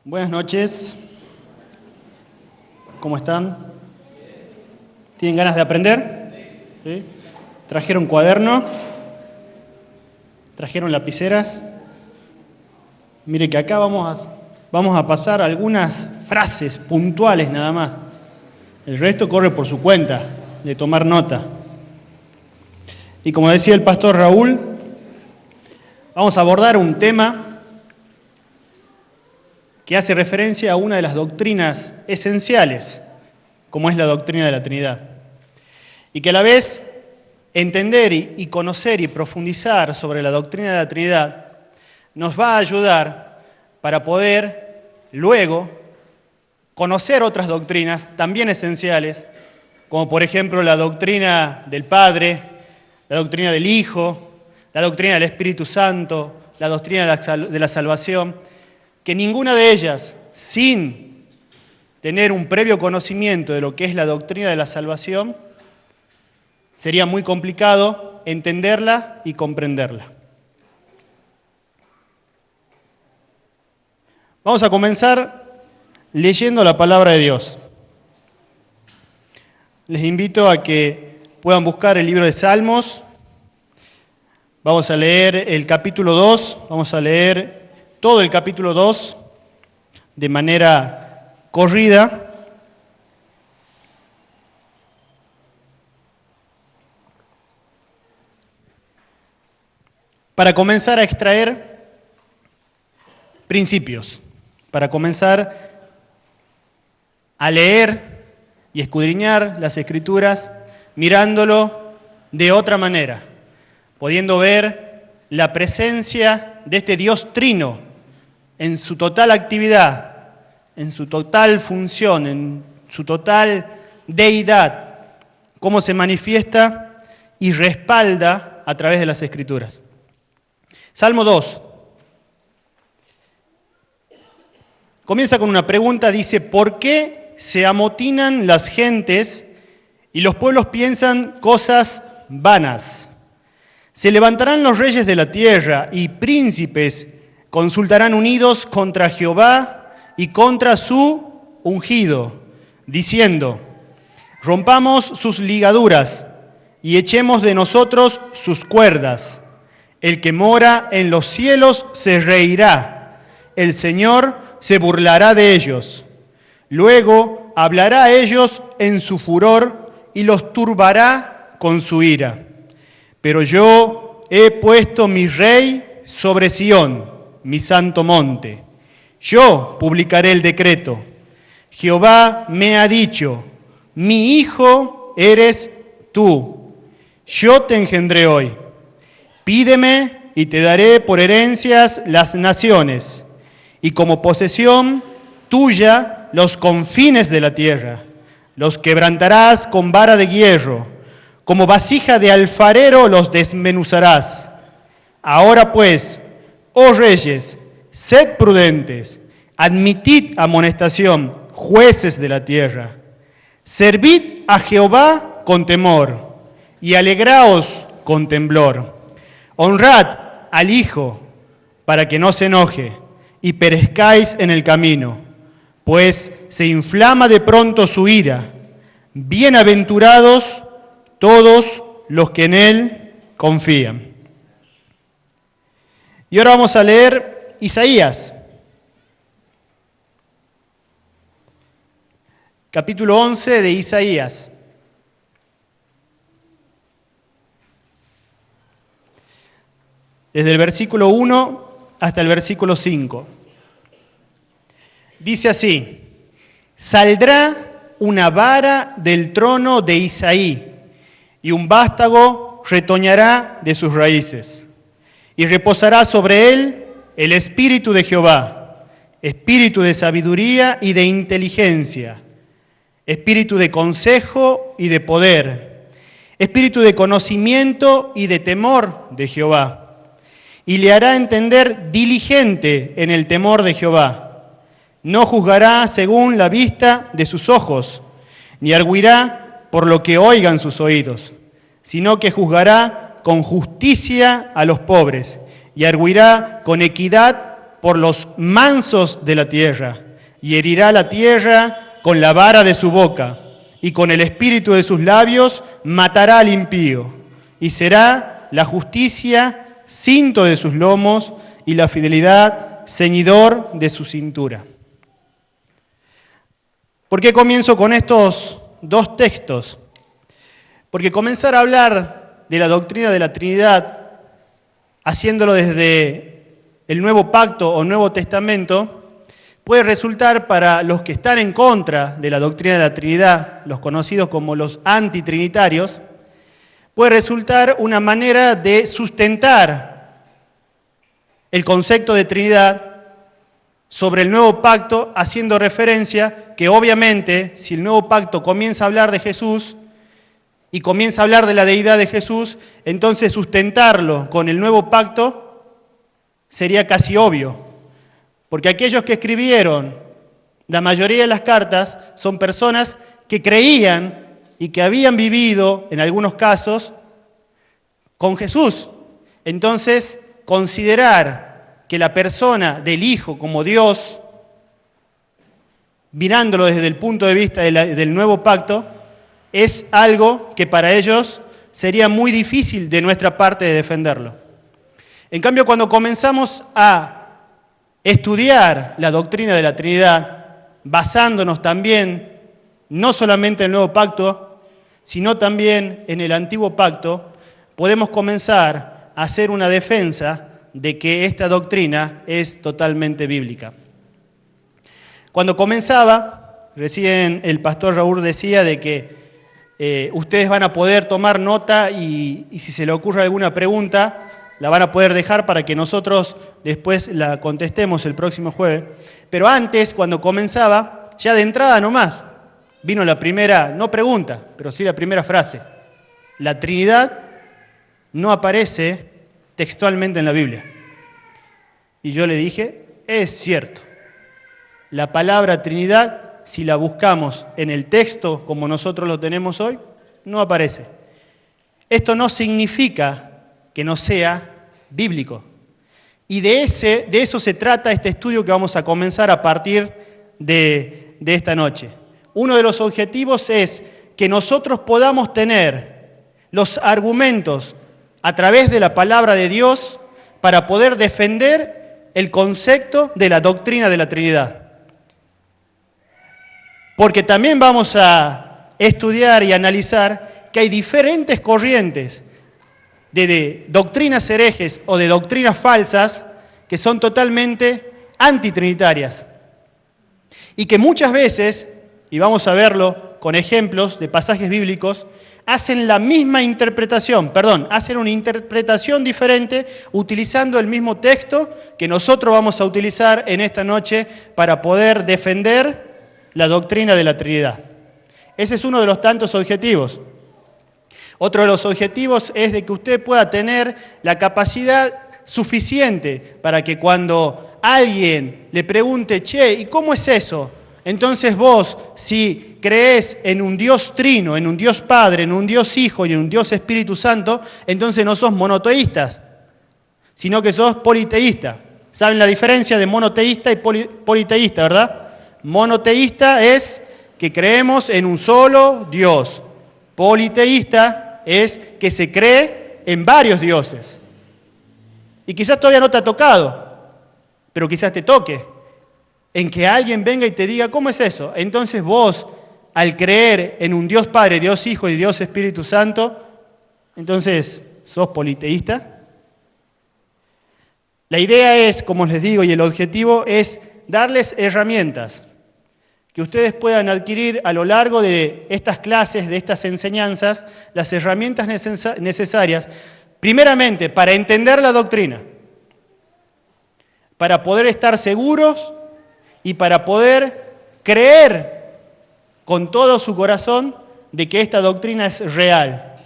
Buenas noches. ¿Cómo están? ¿Tienen ganas de aprender? ¿Sí? ¿Trajeron cuaderno? ¿Trajeron lapiceras? Mire que acá vamos a pasar algunas frases puntuales nada más. El resto corre por su cuenta, de tomar nota. Y como decía el pastor Raúl, vamos a abordar un tema que hace referencia a una de las doctrinas esenciales, como es la doctrina de la Trinidad. Y que a la vez entender y conocer y profundizar sobre la doctrina de la Trinidad nos va a ayudar para poder luego conocer otras doctrinas también esenciales, como por ejemplo la doctrina del Padre, la doctrina del Hijo, la doctrina del Espíritu Santo, la doctrina de la salvación, que ninguna de ellas, sin tener un previo conocimiento de lo que es la doctrina de la salvación, sería muy complicado entenderla y comprenderla. Vamos a comenzar leyendo la palabra de Dios. Les invito a que puedan buscar el libro de Salmos. Vamos a leer el capítulo 2, vamos a leer todo el capítulo 2 de manera corrida. Para comenzar a extraer principios, para comenzar a leer y escudriñar las Escrituras mirándolo de otra manera, pudiendo ver la presencia de este Dios trino en su total actividad, en su total función, en su total deidad, cómo se manifiesta y respalda a través de las Escrituras. Salmo 2. Comienza con una pregunta, dice: ¿por qué se amotinan las gentes y los pueblos piensan cosas vanas? Se levantarán los reyes de la tierra y príncipes consultarán unidos contra Jehová y contra su ungido, diciendo: rompamos sus ligaduras y echemos de nosotros sus cuerdas. El que mora en los cielos se reirá, el Señor se burlará de ellos. Luego hablará a ellos en su furor y los turbará con su ira. Pero yo he puesto mi rey sobre Sión, mi santo monte. Yo publicaré el decreto. Jehová me ha dicho: mi hijo eres tú. Yo te engendré hoy. Pídeme y te daré por herencias las naciones, y como posesión tuya los confines de la tierra. Los quebrantarás con vara de hierro, como vasija de alfarero los desmenuzarás. Ahora pues, oh reyes, sed prudentes, admitid amonestación, jueces de la tierra. Servid a Jehová con temor y alegraos con temblor. Honrad al Hijo para que no se enoje y perezcáis en el camino, pues se inflama de pronto su ira. Bienaventurados todos los que en Él confían. Y ahora vamos a leer Isaías, capítulo 11 de Isaías. Desde el versículo 1 hasta el versículo 5. Dice así: saldrá una vara del trono de Isaí, y un vástago retoñará de sus raíces. Y reposará sobre él el espíritu de Jehová, espíritu de sabiduría y de inteligencia, espíritu de consejo y de poder, espíritu de conocimiento y de temor de Jehová. Y le hará entender diligente en el temor de Jehová. No juzgará según la vista de sus ojos, ni argüirá por lo que oigan sus oídos, sino que juzgará con justicia a los pobres, y argüirá con equidad por los mansos de la tierra, y herirá la tierra con la vara de su boca, y con el espíritu de sus labios matará al impío, y será la justicia cinto de sus lomos, y la fidelidad ceñidor de su cintura. ¿Por qué comienzo con estos dos textos? Porque comenzar a hablar de la doctrina de la Trinidad, haciéndolo desde el Nuevo Pacto o Nuevo Testamento, puede resultar para los que están en contra de la doctrina de la Trinidad, los conocidos como los antitrinitarios, puede resultar una manera de sustentar el concepto de Trinidad sobre el Nuevo Pacto, haciendo referencia que obviamente si el Nuevo Pacto comienza a hablar de Jesús y comienza a hablar de la deidad de Jesús, entonces sustentarlo con el Nuevo Pacto sería casi obvio, porque aquellos que escribieron la mayoría de las cartas son personas que creían y que habían vivido, en algunos casos, con Jesús. Entonces, considerar que la persona del Hijo como Dios, mirándolo desde el punto de vista del Nuevo Pacto, es algo que para ellos sería muy difícil de nuestra parte de defenderlo. En cambio, cuando comenzamos a estudiar la doctrina de la Trinidad, basándonos también, no solamente en el Nuevo Pacto, sino también en el Antiguo Pacto, podemos comenzar a hacer una defensa de que esta doctrina es totalmente bíblica. Cuando comenzaba, recién el pastor Raúl decía de que ustedes van a poder tomar nota y si se le ocurre alguna pregunta, la van a poder dejar para que nosotros después la contestemos el próximo jueves. Pero antes, cuando comenzaba, ya de entrada nomás, vino la primera, no pregunta, pero sí la primera frase. La Trinidad no aparece textualmente en la Biblia. Y yo le dije, es cierto. La palabra Trinidad, si la buscamos en el texto como nosotros lo tenemos hoy, no aparece. Esto no significa que no sea bíblico. Y de eso se trata este estudio que vamos a comenzar a partir de esta noche. Uno de los objetivos es que nosotros podamos tener los argumentos a través de la palabra de Dios para poder defender el concepto de la doctrina de la Trinidad. Porque también vamos a estudiar y analizar que hay diferentes corrientes de doctrinas herejes o de doctrinas falsas que son totalmente antitrinitarias. Y que muchas veces, y vamos a verlo con ejemplos de pasajes bíblicos, hacen la misma interpretación, hacen una interpretación diferente utilizando el mismo texto que nosotros vamos a utilizar en esta noche para poder defender la doctrina de la Trinidad. Ese es uno de los tantos objetivos. Otro de los objetivos es de que usted pueda tener la capacidad suficiente para que cuando alguien le pregunte, che, ¿y cómo es eso? Entonces vos, si crees en un Dios trino, en un Dios Padre, en un Dios Hijo y en un Dios Espíritu Santo, entonces no sos monoteístas, sino que sos politeísta. ¿Saben la diferencia de monoteísta y politeísta, verdad? Monoteísta es que creemos en un solo Dios. Politeísta es que se cree en varios dioses. Y quizás todavía no te ha tocado, pero quizás te toque. En que alguien venga y te diga, ¿cómo es eso? Entonces vos, al creer en un Dios Padre, Dios Hijo y Dios Espíritu Santo, entonces, ¿sos politeísta? La idea es, como les digo, y el objetivo es darles herramientas que ustedes puedan adquirir a lo largo de estas clases, de estas enseñanzas, las herramientas necesarias, primeramente, para entender la doctrina, para poder estar seguros y para poder creer con todo su corazón de que esta doctrina es real.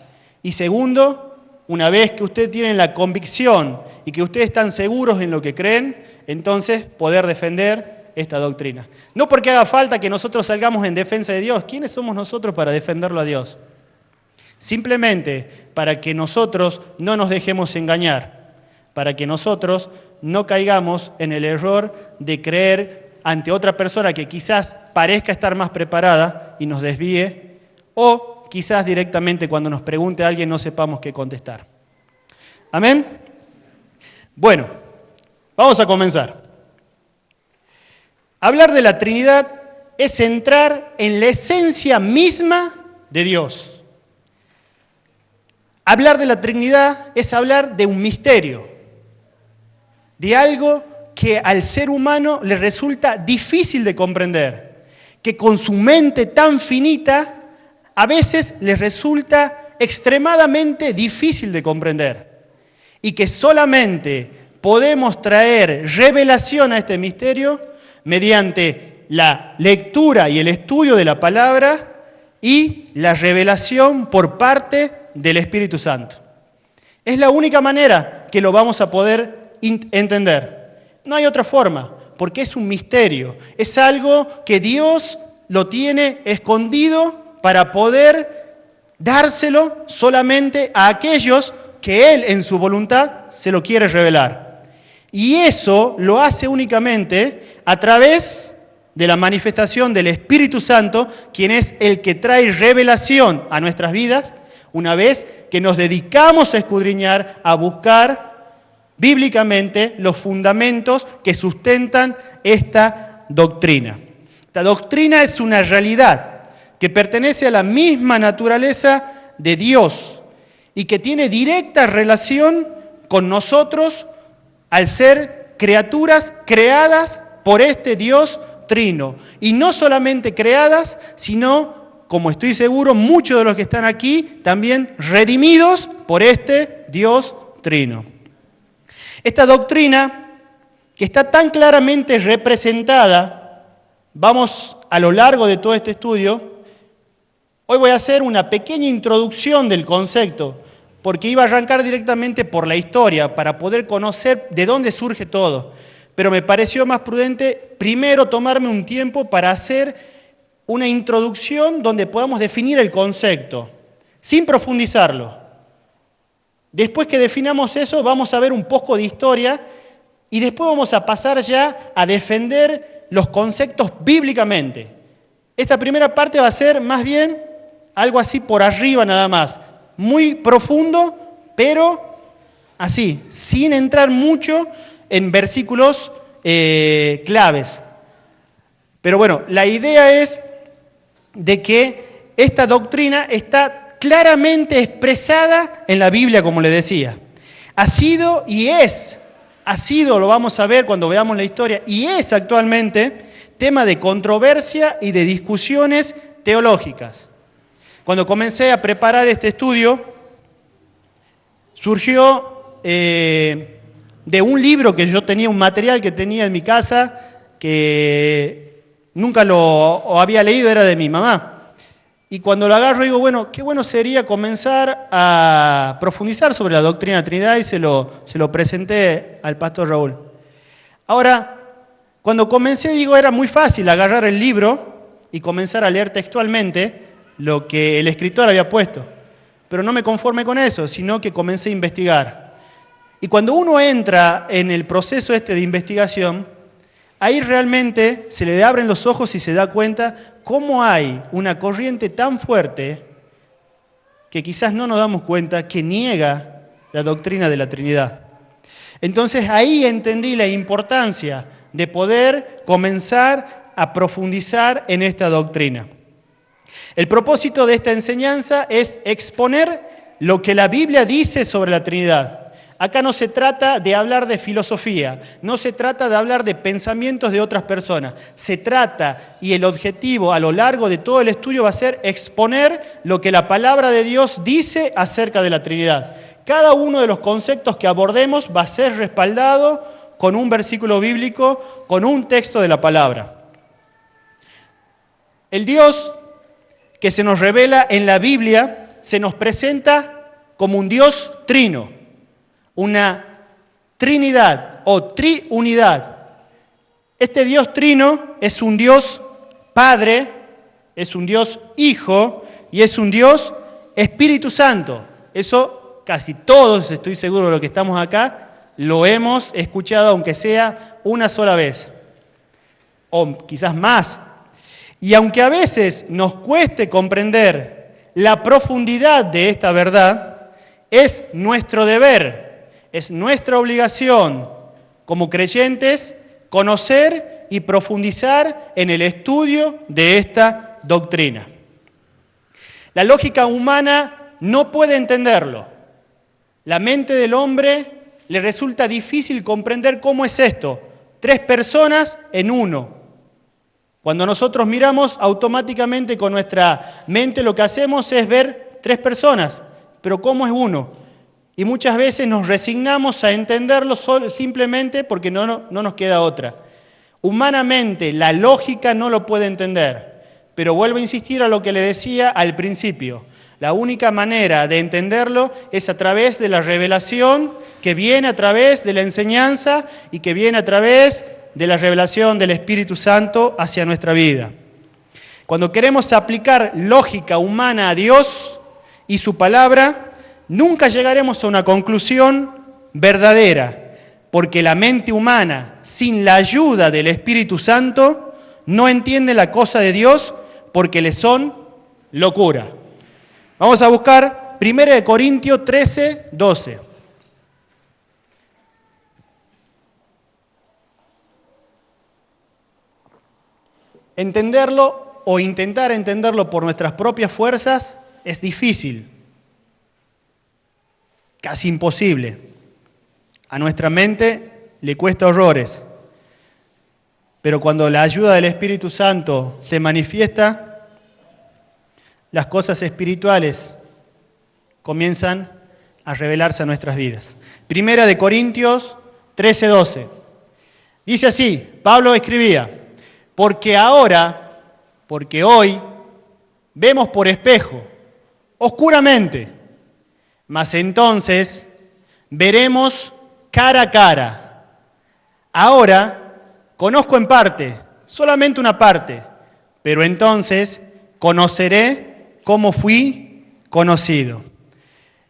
Y segundo, una vez que ustedes tienen la convicción y que ustedes están seguros en lo que creen, entonces poder defender esta doctrina. No porque haga falta que nosotros salgamos en defensa de Dios. ¿Quiénes somos nosotros para defenderlo a Dios? Simplemente para que nosotros no nos dejemos engañar, para que nosotros no caigamos en el error de creer ante otra persona que quizás parezca estar más preparada y nos desvíe, o quizás directamente cuando nos pregunte a alguien no sepamos qué contestar. ¿Amén? Bueno, vamos a comenzar. Hablar de la Trinidad es entrar en la esencia misma de Dios. Hablar de la Trinidad es hablar de un misterio, de algo que al ser humano le resulta difícil de comprender, que con su mente tan finita a veces le resulta extremadamente difícil de comprender, y que solamente podemos traer revelación a este misterio mediante la lectura y el estudio de la palabra y la revelación por parte del Espíritu Santo. Es la única manera que lo vamos a poder entender. No hay otra forma, porque es un misterio. Es algo que Dios lo tiene escondido para poder dárselo solamente a aquellos que Él en su voluntad se lo quiere revelar. Y eso lo hace únicamente a través de la manifestación del Espíritu Santo, quien es el que trae revelación a nuestras vidas, una vez que nos dedicamos a escudriñar, a buscar bíblicamente los fundamentos que sustentan esta doctrina. Esta doctrina es una realidad que pertenece a la misma naturaleza de Dios y que tiene directa relación con nosotros al ser criaturas creadas por este Dios trino. Y no solamente creadas, sino, como estoy seguro, muchos de los que están aquí también redimidos por este Dios trino. Esta doctrina, que está tan claramente representada, vamos a lo largo de todo este estudio, hoy voy a hacer una pequeña introducción del concepto, porque iba a arrancar directamente por la historia, para poder conocer de dónde surge todo. Pero me pareció más prudente primero tomarme un tiempo para hacer una introducción donde podamos definir el concepto, sin profundizarlo. Después que definamos eso, vamos a ver un poco de historia y después vamos a pasar ya a defender los conceptos bíblicamente. Esta primera parte va a ser más bien algo así por arriba nada más, muy profundo, pero así, sin entrar mucho en versículos claves. Pero bueno, la idea es de que esta doctrina está claramente expresada en la Biblia, como le decía. Ha sido, lo vamos a ver cuando veamos la historia, y es actualmente tema de controversia y de discusiones teológicas. Cuando comencé a preparar este estudio, surgió de un libro que yo tenía, un material que tenía en mi casa, que nunca lo había leído, era de mi mamá. Y cuando lo agarro digo, bueno, qué bueno sería comenzar a profundizar sobre la doctrina de la Trinidad, y se lo presenté al pastor Raúl. Ahora, cuando comencé, digo, era muy fácil agarrar el libro y comenzar a leer textualmente lo que el escritor había puesto. Pero no me conformé con eso, sino que comencé a investigar. Y cuando uno entra en el proceso de investigación, ahí realmente se le abren los ojos y se da cuenta cómo hay una corriente tan fuerte que quizás no nos damos cuenta que niega la doctrina de la Trinidad. Entonces ahí entendí la importancia de poder comenzar a profundizar en esta doctrina. El propósito de esta enseñanza es exponer lo que la Biblia dice sobre la Trinidad. Acá no se trata de hablar de filosofía, no se trata de hablar de pensamientos de otras personas. Se trata, y el objetivo a lo largo de todo el estudio va a ser exponer lo que la palabra de Dios dice acerca de la Trinidad. Cada uno de los conceptos que abordemos va a ser respaldado con un versículo bíblico, con un texto de la palabra. El Dios que se nos revela en la Biblia se nos presenta como un Dios trino, una Trinidad o triunidad. Este Dios trino es un Dios Padre, es un Dios Hijo y es un Dios Espíritu Santo. Eso casi todos, estoy seguro de los que estamos acá, lo hemos escuchado aunque sea una sola vez, o quizás más. Y aunque a veces nos cueste comprender la profundidad de esta verdad, es nuestro deber, es nuestra obligación como creyentes conocer y profundizar en el estudio de esta doctrina. La lógica humana no puede entenderlo. La mente del hombre le resulta difícil comprender cómo es esto. 3 personas en uno. Cuando nosotros miramos, automáticamente con nuestra mente lo que hacemos es ver 3 personas, pero ¿cómo es uno? Y muchas veces nos resignamos a entenderlo simplemente porque no nos queda otra. Humanamente, la lógica no lo puede entender, pero vuelvo a insistir a lo que le decía al principio. La única manera de entenderlo es a través de la revelación que viene a través de la enseñanza y que viene a través de la revelación del Espíritu Santo hacia nuestra vida. Cuando queremos aplicar lógica humana a Dios y su palabra, nunca llegaremos a una conclusión verdadera, porque la mente humana, sin la ayuda del Espíritu Santo, no entiende la cosa de Dios porque le son locura. Vamos a buscar 1 Corintios 13, 12. Entenderlo o intentar entenderlo por nuestras propias fuerzas es difícil, casi imposible. A nuestra mente le cuesta horrores, pero cuando la ayuda del Espíritu Santo se manifiesta, las cosas espirituales comienzan a revelarse a nuestras vidas. 1 Corintios 13, 12. Dice así, Pablo escribía: porque hoy, vemos por espejo, oscuramente, mas entonces veremos cara a cara. Ahora conozco en parte, solamente una parte, pero entonces conoceré cómo fui conocido.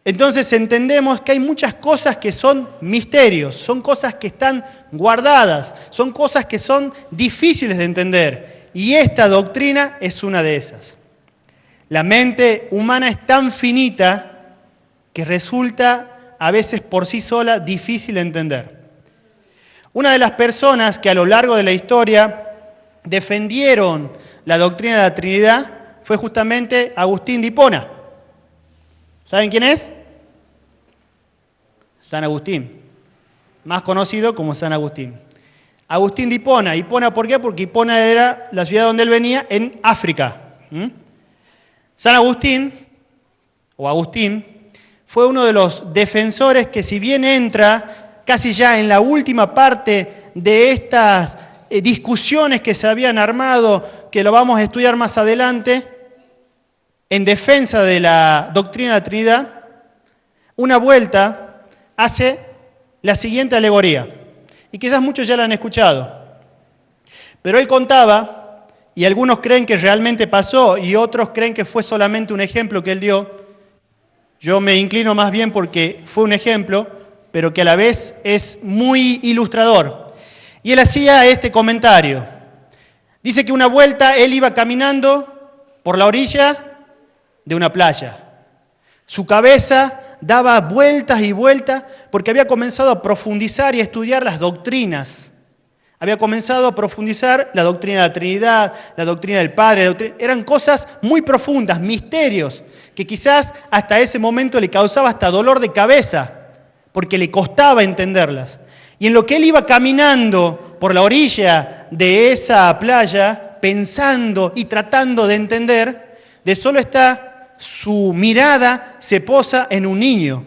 Entonces entendemos que hay muchas cosas que son misterios, son cosas que están guardadas, son cosas que son difíciles de entender. Y esta doctrina es una de esas. La mente humana es tan finita que resulta a veces por sí sola difícil de entender. Una de las personas que a lo largo de la historia defendieron la doctrina de la Trinidad fue justamente Agustín de Hipona. ¿Saben quién es? San Agustín, más conocido como San Agustín. Agustín de Hipona. ¿Hipona por qué? Porque Hipona era la ciudad donde él venía, en África. San Agustín, o Agustín, fue uno de los defensores que, si bien entra casi ya en la última parte de estas discusiones que se habían armado, que lo vamos a estudiar más adelante, en defensa de la doctrina de la Trinidad, una vuelta hace la siguiente alegoría. Y quizás muchos ya la han escuchado. Pero él contaba, y algunos creen que realmente pasó, y otros creen que fue solamente un ejemplo que él dio. Yo me inclino más bien porque fue un ejemplo, pero que a la vez es muy ilustrador. Y él hacía este comentario. Dice que una vuelta él iba caminando por la orilla de una playa. Su cabeza daba vueltas y vueltas porque había comenzado a profundizar y a estudiar las doctrinas. Había comenzado a profundizar la doctrina de la Trinidad, la doctrina del Padre. Eran cosas muy profundas, misterios, que quizás hasta ese momento le causaba hasta dolor de cabeza, porque le costaba entenderlas. Y en lo que él iba caminando por la orilla de esa playa, pensando y tratando de entender, de solo está su mirada se posa en un niño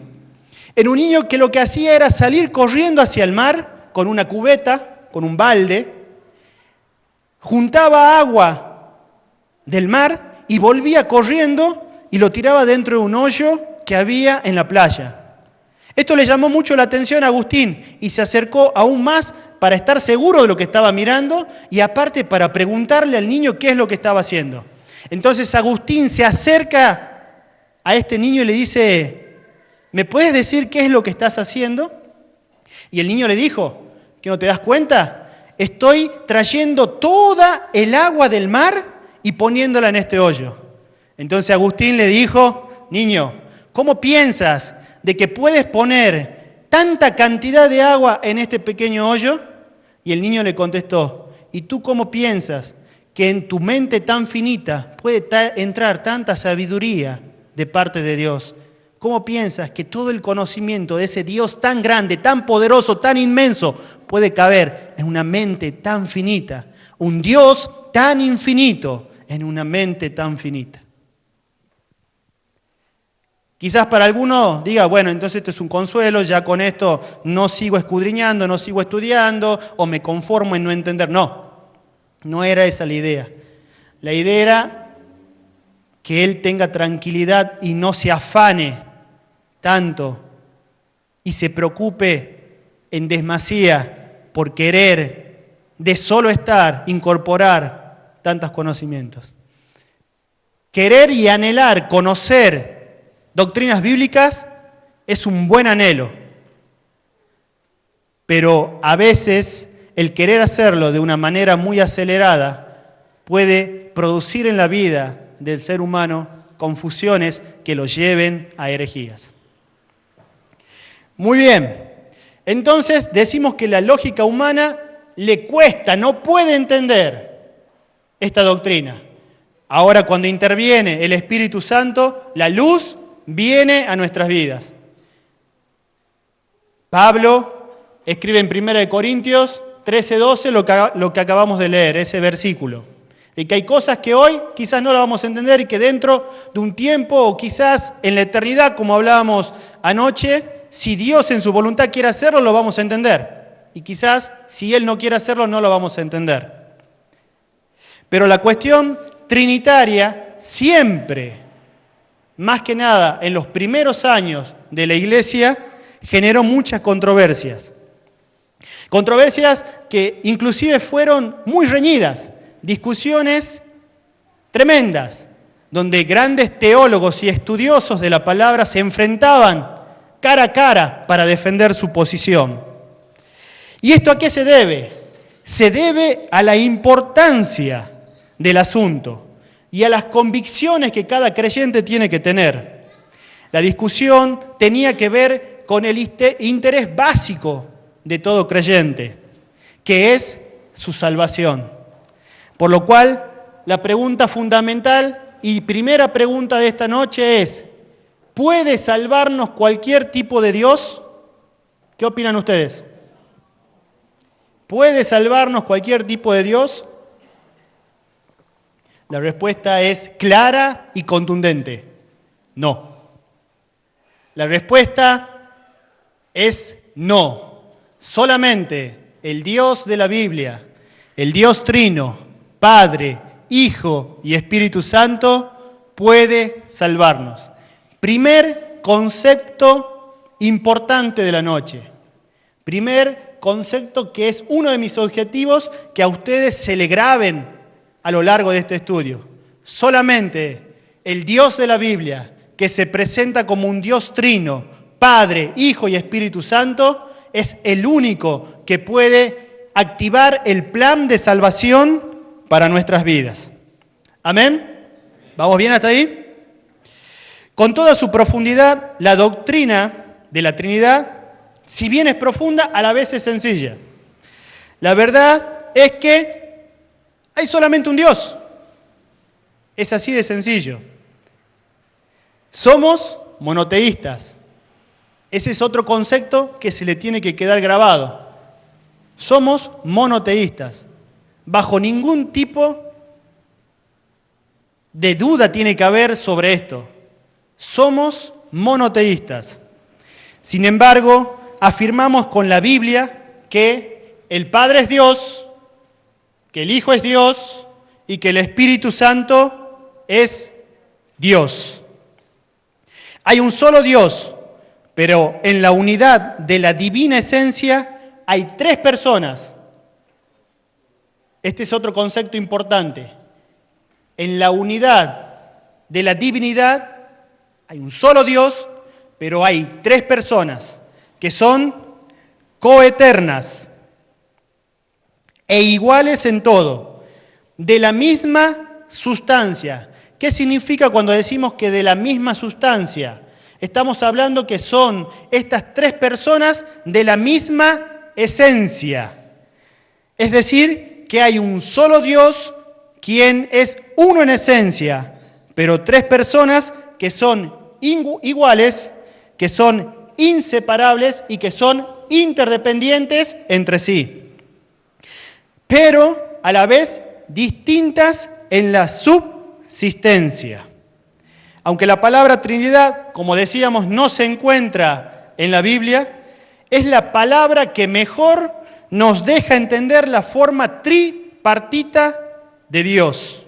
que lo que hacía era salir corriendo hacia el mar con una cubeta, con un balde, juntaba agua del mar y volvía corriendo y lo tiraba dentro de un hoyo que había en la playa. Esto le llamó mucho la atención a Agustín y se acercó aún más para estar seguro de lo que estaba mirando y aparte para preguntarle al niño qué es lo que estaba haciendo. Entonces Agustín se acerca a este niño y le dice: ¿me puedes decir qué es lo que estás haciendo? Y el niño le dijo, ¿que no te das cuenta? Estoy trayendo toda el agua del mar y poniéndola en este hoyo. Entonces Agustín le dijo, niño, ¿cómo piensas de que puedes poner tanta cantidad de agua en este pequeño hoyo? Y el niño le contestó, ¿y tú cómo piensas que en tu mente tan finita puede entrar tanta sabiduría de parte de Dios? ¿Cómo piensas que todo el conocimiento de ese Dios tan grande, tan poderoso, tan inmenso, puede caber en una mente tan finita? Un Dios tan infinito en una mente tan finita. Quizás para algunos diga, bueno, entonces esto es un consuelo, ya con esto no sigo escudriñando, no sigo estudiando, o me conformo en no entender. No era esa la idea. La idea era que él tenga tranquilidad y no se afane tanto y se preocupe en demasía por querer de solo estar, incorporar tantos conocimientos. Querer y anhelar conocer doctrinas bíblicas es un buen anhelo, pero a veces el querer hacerlo de una manera muy acelerada puede producir en la vida del ser humano confusiones que lo lleven a herejías. Muy bien, entonces decimos que la lógica humana le cuesta, no puede entender esta doctrina. Ahora cuando interviene el Espíritu Santo, la luz viene a nuestras vidas. Pablo escribe en 1 Corintios 13:12 lo que acabamos de leer, ese versículo. De que hay cosas que hoy quizás no las vamos a entender y que dentro de un tiempo o quizás en la eternidad, como hablábamos anoche, si Dios en su voluntad quiere hacerlo, lo vamos a entender. Y quizás si Él no quiere hacerlo, no lo vamos a entender. Pero la cuestión trinitaria siempre, más que nada en los primeros años de la Iglesia, generó muchas controversias. Controversias que inclusive fueron muy reñidas, discusiones tremendas, donde grandes teólogos y estudiosos de la palabra se enfrentaban cara a cara para defender su posición. ¿Y esto a qué se debe? Se debe a la importancia del asunto y a las convicciones que cada creyente tiene que tener. La discusión tenía que ver con el interés básico de todo creyente, que es su salvación. Por lo cual, la pregunta fundamental y primera pregunta de esta noche es, ¿puede salvarnos cualquier tipo de Dios? ¿Qué opinan ustedes? ¿Puede salvarnos cualquier tipo de Dios? La respuesta es clara y contundente. No. La respuesta es no. Solamente el Dios de la Biblia, el Dios Trino, Padre, Hijo y Espíritu Santo, puede salvarnos. Primer concepto importante de la noche. Primer concepto que es uno de mis objetivos que a ustedes se le graben a lo largo de este estudio. Solamente el Dios de la Biblia, que se presenta como un Dios trino, Padre, Hijo y Espíritu Santo, es el único que puede activar el plan de salvación para nuestras vidas. ¿Amén? ¿Vamos bien hasta ahí? Con toda su profundidad, la doctrina de la Trinidad, si bien es profunda, a la vez es sencilla. La verdad es que hay solamente un Dios. Es así de sencillo. Somos monoteístas. Ese es otro concepto que se le tiene que quedar grabado. Somos monoteístas. Bajo ningún tipo de duda tiene que haber sobre esto. Somos monoteístas. Sin embargo, afirmamos con la Biblia que el Padre es Dios, que el Hijo es Dios y que el Espíritu Santo es Dios. Hay un solo Dios, pero en la unidad de la divina esencia hay tres personas. Este es otro concepto importante. En la unidad de la divinidad hay un solo Dios, pero hay tres personas que son coeternas e iguales en todo, de la misma sustancia. ¿Qué significa cuando decimos que de la misma sustancia? Estamos hablando que son estas tres personas de la misma esencia. Es decir, que hay un solo Dios, quien es uno en esencia, pero tres personas que son iguales, que son inseparables y que son interdependientes entre sí, pero a la vez distintas en la subsistencia. Aunque la palabra Trinidad, como decíamos, no se encuentra en la Biblia, es la palabra que mejor nos deja entender la forma tripartita de Dios,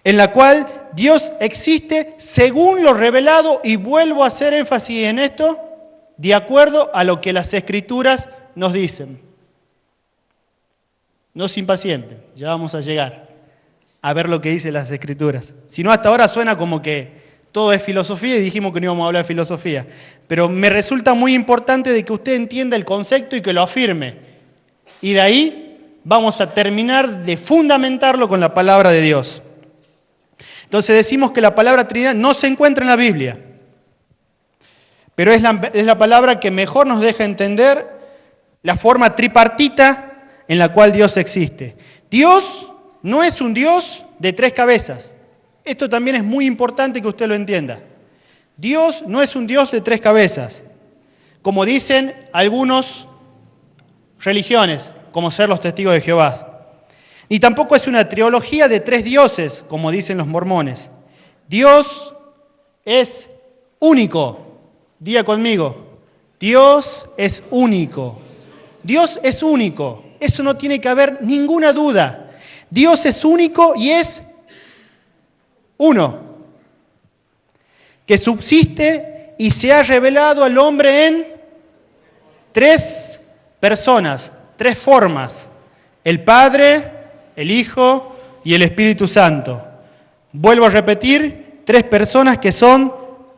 en la cual Dios existe según lo revelado, y vuelvo a hacer énfasis en esto, de acuerdo a lo que las Escrituras nos dicen. No se impacienten, ya vamos a llegar a ver lo que dicen las Escrituras. Si no, hasta ahora suena como que todo es filosofía y dijimos que no íbamos a hablar de filosofía. Pero me resulta muy importante de que usted entienda el concepto y que lo afirme. Y de ahí vamos a terminar de fundamentarlo con la palabra de Dios. Entonces decimos que la palabra Trinidad no se encuentra en la Biblia, pero es la palabra que mejor nos deja entender la forma tripartita en la cual Dios existe. Dios no es un Dios de tres cabezas. Esto también es muy importante que usted lo entienda. Dios no es un Dios de tres cabezas, como dicen algunas religiones, como ser los testigos de Jehová. Ni tampoco es una trilogía de tres dioses, como dicen los mormones. Dios es único. Diga conmigo, Dios es único. Dios es único. Eso no tiene que haber ninguna duda. Dios es único y es uno, que subsiste y se ha revelado al hombre en tres personas, tres formas: el Padre, el Hijo y el Espíritu Santo. Vuelvo a repetir, tres personas que son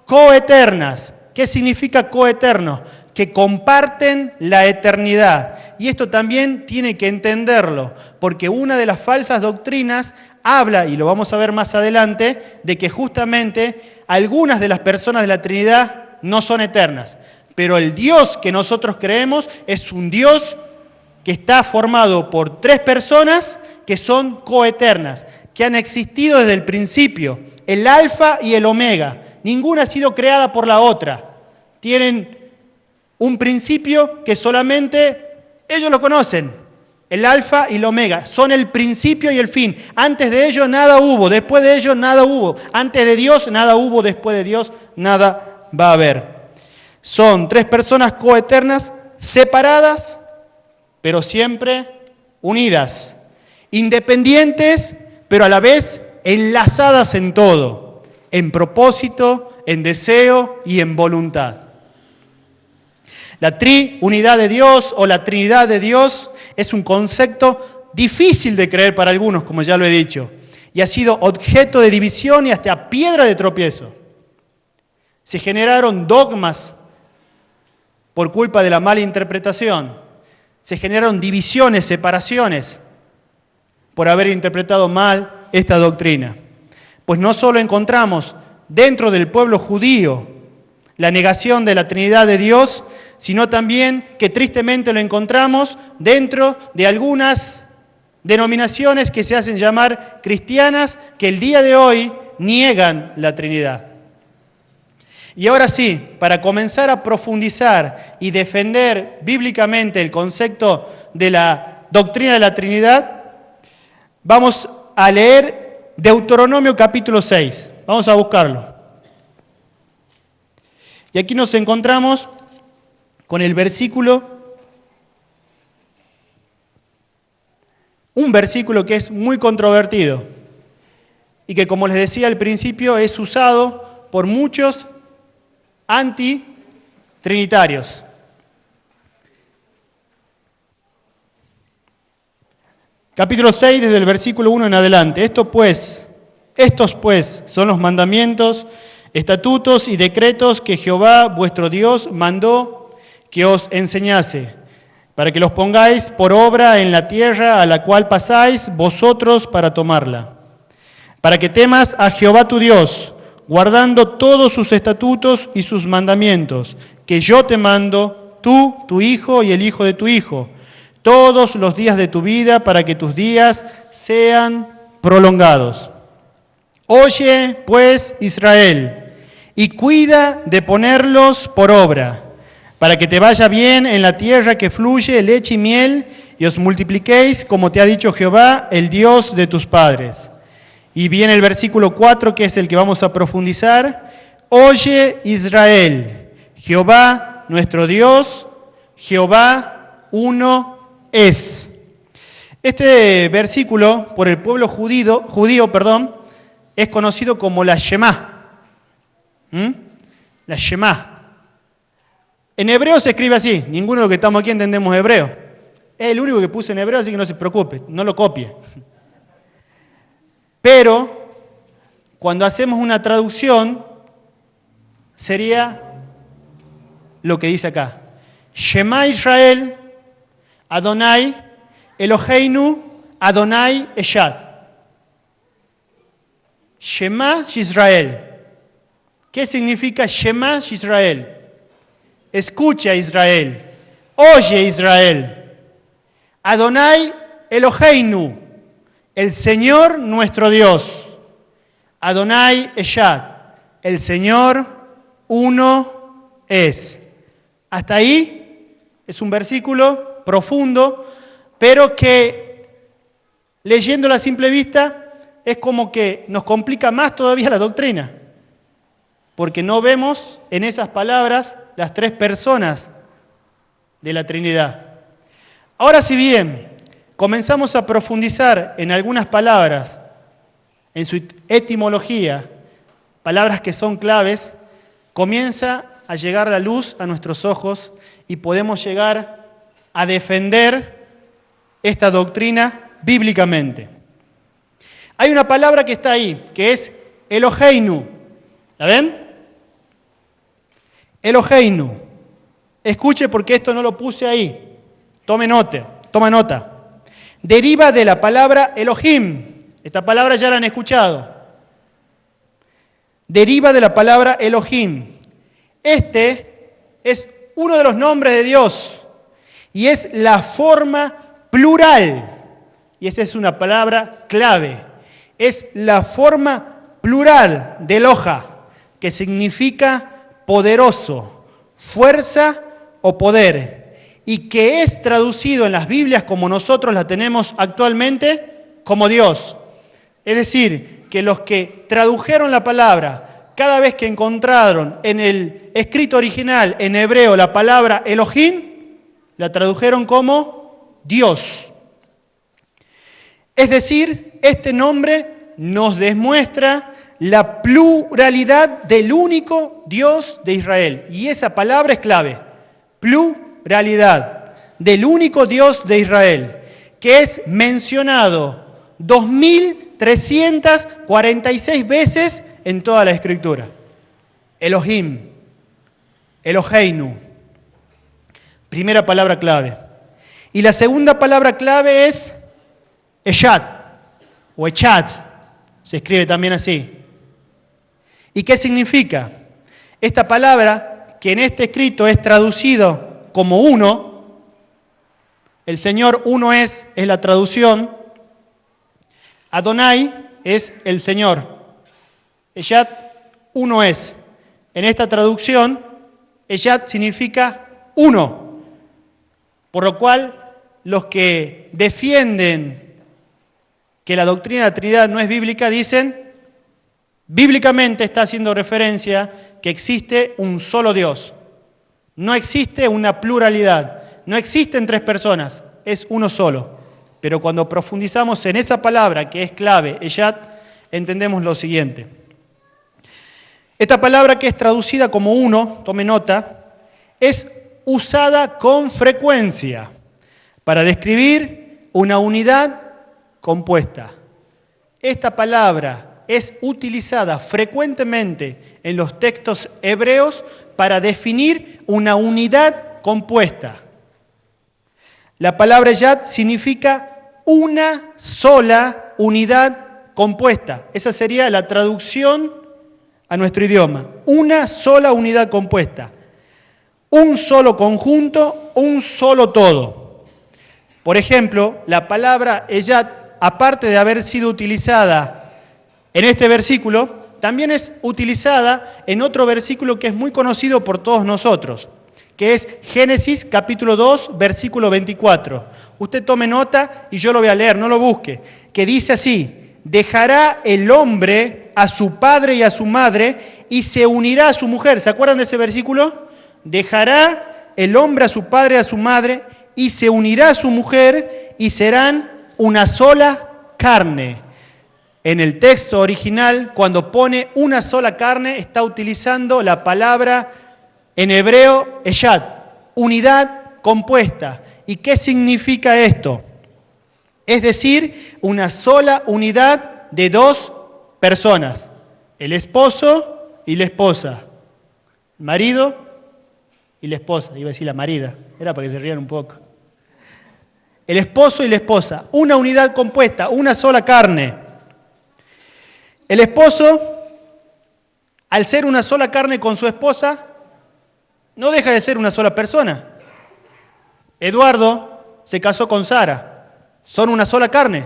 coeternas. ¿Qué significa coeterno? Que comparten la eternidad. Y esto también tiene que entenderlo, porque una de las falsas doctrinas habla, y lo vamos a ver más adelante, de que justamente algunas de las personas de la Trinidad no son eternas. Pero el Dios que nosotros creemos es un Dios que está formado por tres personas que son coeternas, que han existido desde el principio, el alfa y el omega. Ninguna ha sido creada por la otra. Tienen un principio que solamente ellos lo conocen. El alfa y el omega son el principio y el fin. Antes de ellos nada hubo, después de ellos nada hubo. Antes de Dios nada hubo, después de Dios nada va a haber. Son tres personas coeternas, separadas, pero siempre unidas. Independientes, pero a la vez enlazadas en todo. En propósito, en deseo y en voluntad. La triunidad de Dios o la Trinidad de Dios es un concepto difícil de creer para algunos, como ya lo he dicho, y ha sido objeto de división y hasta piedra de tropiezo. Se generaron dogmas por culpa de la mala interpretación. Se generaron divisiones, separaciones, por haber interpretado mal esta doctrina. Pues no solo encontramos dentro del pueblo judío la negación de la Trinidad de Dios, sino también que tristemente lo encontramos dentro de algunas denominaciones que se hacen llamar cristianas, que el día de hoy niegan la Trinidad. Y ahora sí, para comenzar a profundizar y defender bíblicamente el concepto de la doctrina de la Trinidad, vamos a leer Deuteronomio capítulo 6. Vamos a buscarlo. Y aquí nos encontramos con el versículo, un versículo que es muy controvertido y que, como les decía al principio, es usado por muchos antitrinitarios. Capítulo 6, desde el versículo 1 en adelante. Estos pues son los mandamientos, estatutos y decretos que Jehová vuestro Dios mandó que os enseñase, para que los pongáis por obra en la tierra a la cual pasáis vosotros para tomarla, para que temas a Jehová tu Dios, guardando todos sus estatutos y sus mandamientos, que yo te mando, tú, tu hijo y el hijo de tu hijo, todos los días de tu vida, para que tus días sean prolongados. Oye, pues, Israel, y cuida de ponerlos por obra, para que te vaya bien en la tierra que fluye leche y miel, y os multipliquéis, como te ha dicho Jehová, el Dios de tus padres. Y viene el versículo 4, que es el que vamos a profundizar. Oye, Israel, Jehová nuestro Dios, Jehová uno es. Este versículo, por el pueblo judío, es conocido como la Shemá. La Shemá. En hebreo se escribe así. Ninguno de los que estamos aquí entendemos hebreo. Es el único que puse en hebreo, así que no se preocupe, no lo copie. Pero, cuando hacemos una traducción, sería lo que dice acá. Shema Israel, Adonai, Eloheinu, Adonai Echad. Shema Israel. ¿Qué significa Shema Israel? Escucha Israel, oye Israel. Adonai Eloheinu, el Señor nuestro Dios. Adonai Echad, el Señor uno es. Hasta ahí es un versículo profundo, pero que leyéndolo a simple vista es como que nos complica más todavía la doctrina, porque no vemos en esas palabras las tres personas de la Trinidad. Ahora, si bien comenzamos a profundizar en algunas palabras, en su etimología, palabras que son claves, comienza a llegar la luz a nuestros ojos y podemos llegar a defender esta doctrina bíblicamente. Hay una palabra que está ahí, que es Eloheinu. ¿La ven? Eloheinu. Escuche porque esto no lo puse ahí. Toma nota. Deriva de la palabra Elohim. Esta palabra ya la han escuchado. Deriva de la palabra Elohim. Este es uno de los nombres de Dios y es la forma plural. Y esa es una palabra clave. Es la forma plural de Eloha, que significa poderoso, fuerza o poder, y que es traducido en las Biblias como nosotros la tenemos actualmente, como Dios. Es decir, que los que tradujeron la palabra, cada vez que encontraron en el escrito original en hebreo la palabra Elohim, la tradujeron como Dios. Es decir, este nombre nos demuestra la pluralidad del único Dios de Israel. Y esa palabra es clave. Pluralidad del único Dios de Israel, que es mencionado 2346 veces en toda la Escritura. Elohim, Eloheinu. Primera palabra clave. Y la segunda palabra clave es Echad, o Echad. Se escribe también así. ¿Y qué significa? Esta palabra, que en este escrito es traducido como uno, el Señor uno es la traducción, Adonai es el Señor, Echad uno es. En esta traducción, Echad significa uno, por lo cual los que defienden que la doctrina de la Trinidad no es bíblica dicen, bíblicamente está haciendo referencia que existe un solo Dios. No existe una pluralidad, no existen tres personas, es uno solo. Pero cuando profundizamos en esa palabra que es clave, Echad, entendemos lo siguiente. Esta palabra que es traducida como uno, tome nota, es usada con frecuencia para describir una unidad compuesta. Esta palabra es utilizada frecuentemente en los textos hebreos para definir una unidad compuesta. La palabra Ejad significa una sola unidad compuesta. Esa sería la traducción a nuestro idioma. Una sola unidad compuesta. Un solo conjunto, un solo todo. Por ejemplo, la palabra Ejad, aparte de haber sido utilizada en este versículo, también es utilizada en otro versículo que es muy conocido por todos nosotros, que es Génesis capítulo 2, versículo 24. Usted tome nota y yo lo voy a leer, no lo busque, que dice así: dejará el hombre a su padre y a su madre y se unirá a su mujer. ¿Se acuerdan de ese versículo? Dejará el hombre a su padre y a su madre y se unirá a su mujer y serán una sola carne. En el texto original, cuando pone una sola carne, está utilizando la palabra en hebreo Ejad, unidad compuesta. ¿Y qué significa esto? Es decir, una sola unidad de dos personas, el esposo y la esposa, el marido y la esposa, iba a decir la marida, era para que se rían un poco. El esposo y la esposa, una unidad compuesta, una sola carne. El esposo, al ser una sola carne con su esposa, no deja de ser una sola persona. Eduardo se casó con Sara, son una sola carne,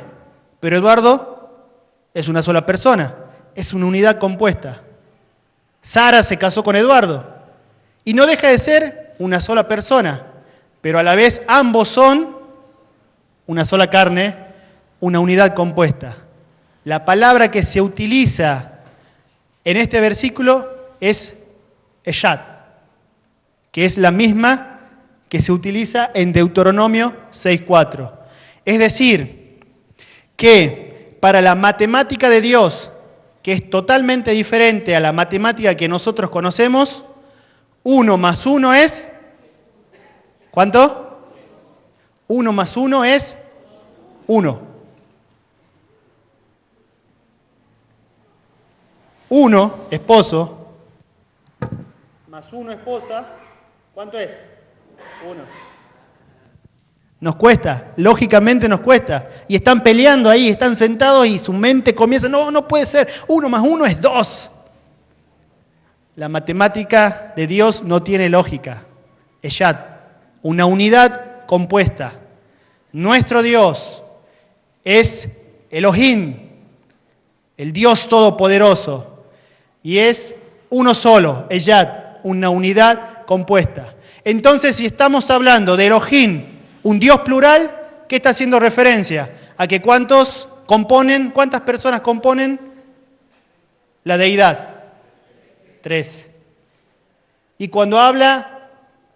pero Eduardo es una sola persona, es una unidad compuesta. Sara se casó con Eduardo y no deja de ser una sola persona, pero a la vez ambos son una sola carne, una unidad compuesta. La palabra que se utiliza en este versículo es Ejad, que es la misma que se utiliza en Deuteronomio 6:4. Es decir, que para la matemática de Dios, que es totalmente diferente a la matemática que nosotros conocemos, 1 más 1 es... ¿Cuánto? 1 más 1 es 1. 1, esposo, más 1, esposa, ¿cuánto es? 1. Nos cuesta, lógicamente nos cuesta. Y están peleando ahí, están sentados y su mente comienza, no puede ser, 1 más 1 es 2. La matemática de Dios no tiene lógica. Ejad, una unidad compuesta. Nuestro Dios es Elohim, el Dios todopoderoso. Y es uno solo, Ejad, una unidad compuesta. Entonces, si estamos hablando de Elohim, un Dios plural, ¿qué está haciendo referencia? A que cuántas personas componen la deidad. 3. Y cuando habla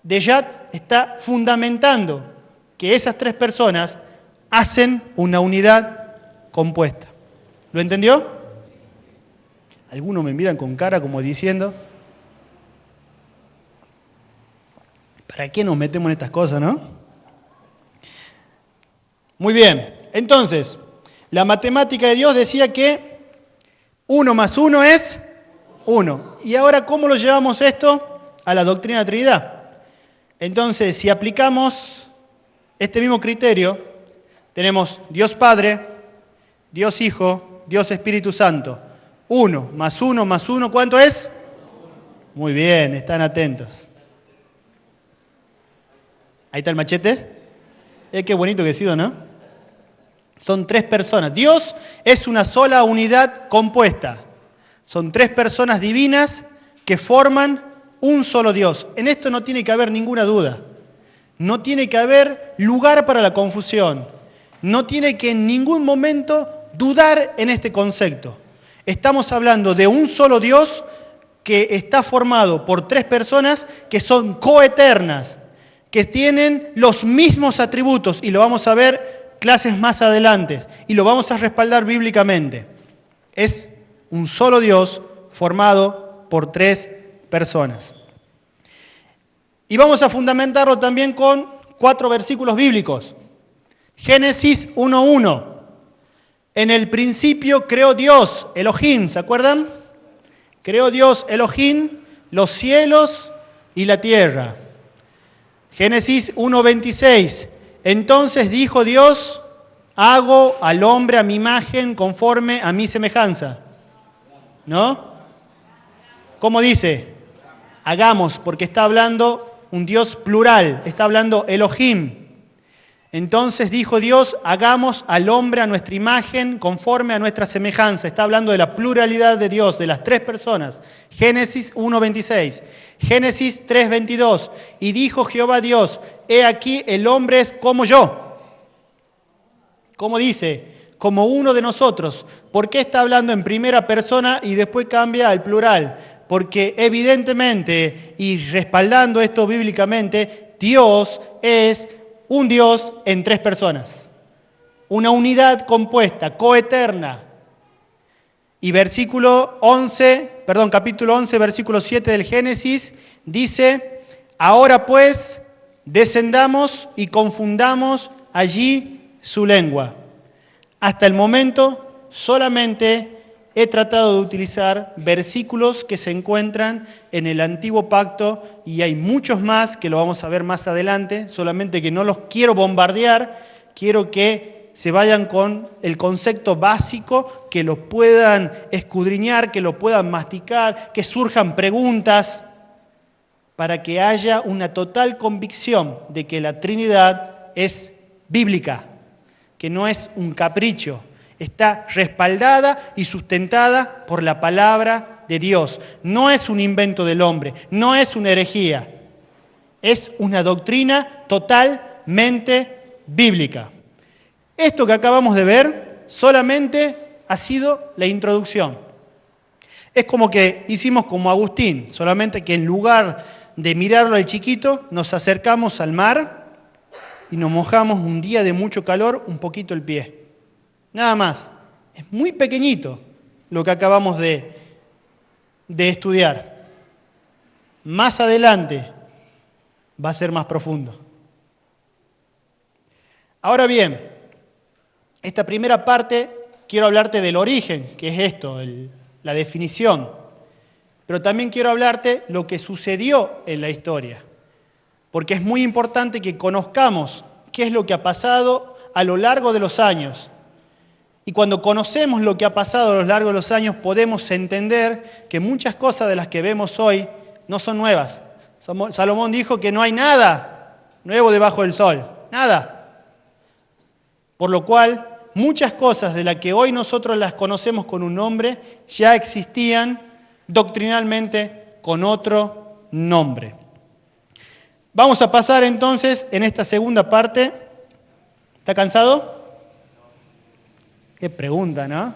de Ejad, está fundamentando que esas 3 personas hacen una unidad compuesta. ¿Lo entendió? Algunos me miran con cara como diciendo, ¿para qué nos metemos en estas cosas, no? Muy bien, entonces, la matemática de Dios decía que 1 más 1 es 1. Y ahora, ¿cómo lo llevamos esto a la doctrina de la Trinidad? Entonces, si aplicamos este mismo criterio, tenemos Dios Padre, Dios Hijo, Dios Espíritu Santo. 1 más 1 más 1, ¿cuánto es? Muy bien, están atentos. Ahí está el machete. Qué bonito que ha sido, ¿no? Son 3 personas. Dios es una sola unidad compuesta. Son 3 personas divinas que forman un solo Dios. En esto no tiene que haber ninguna duda. No tiene que haber lugar para la confusión. No tiene que en ningún momento dudar en este concepto. Estamos hablando de un solo Dios que está formado por 3 personas que son coeternas, que tienen los mismos atributos, y lo vamos a ver clases más adelante, y lo vamos a respaldar bíblicamente. Es un solo Dios formado por 3 personas. Y vamos a fundamentarlo también con 4 versículos bíblicos. Génesis 1:1. En el principio creó Dios, Elohim, ¿se acuerdan? Creó Dios, Elohim, los cielos y la tierra. Génesis 1:26. Entonces dijo Dios, hago al hombre a mi imagen conforme a mi semejanza. ¿No? ¿Cómo dice? Hagamos, porque está hablando un Dios plural, está hablando Elohim. Entonces dijo Dios, hagamos al hombre a nuestra imagen conforme a nuestra semejanza. Está hablando de la pluralidad de Dios, de las tres personas. Génesis 1:26, Génesis 3:22. Y dijo Jehová Dios, he aquí el hombre es como yo. ¿Cómo dice? Como uno de nosotros. ¿Por qué está hablando en primera persona y después cambia al plural? Porque evidentemente, y respaldando esto bíblicamente, Dios es un Dios en tres personas. Una unidad compuesta, coeterna. Y capítulo 11, versículo 7 del Génesis, dice, ahora pues, descendamos y confundamos allí su lengua. Hasta el momento, solamente he tratado de utilizar versículos que se encuentran en el Antiguo Pacto y hay muchos más que lo vamos a ver más adelante, solamente que no los quiero bombardear, quiero que se vayan con el concepto básico, que lo puedan escudriñar, que lo puedan masticar, que surjan preguntas, para que haya una total convicción de que la Trinidad es bíblica, que no es un capricho. Está respaldada y sustentada por la palabra de Dios. No es un invento del hombre, no es una herejía. Es una doctrina totalmente bíblica. Esto que acabamos de ver solamente ha sido la introducción. Es como que hicimos como Agustín, solamente que en lugar de mirarlo al chiquito, nos acercamos al mar y nos mojamos un día de mucho calor un poquito el pie. Nada más. Es muy pequeñito lo que acabamos de estudiar. Más adelante va a ser más profundo. Ahora bien, esta primera parte quiero hablarte del origen, que es esto, la definición. Pero también quiero hablarte lo que sucedió en la historia. Porque es muy importante que conozcamos qué es lo que ha pasado a lo largo de los años. Y cuando conocemos lo que ha pasado a lo largo de los años, podemos entender que muchas cosas de las que vemos hoy no son nuevas. Salomón dijo que no hay nada nuevo debajo del sol, nada. Por lo cual, muchas cosas de las que hoy nosotros las conocemos con un nombre, ya existían doctrinalmente con otro nombre. Vamos a pasar entonces en esta segunda parte. ¿Está cansado? Qué pregunta, ¿no?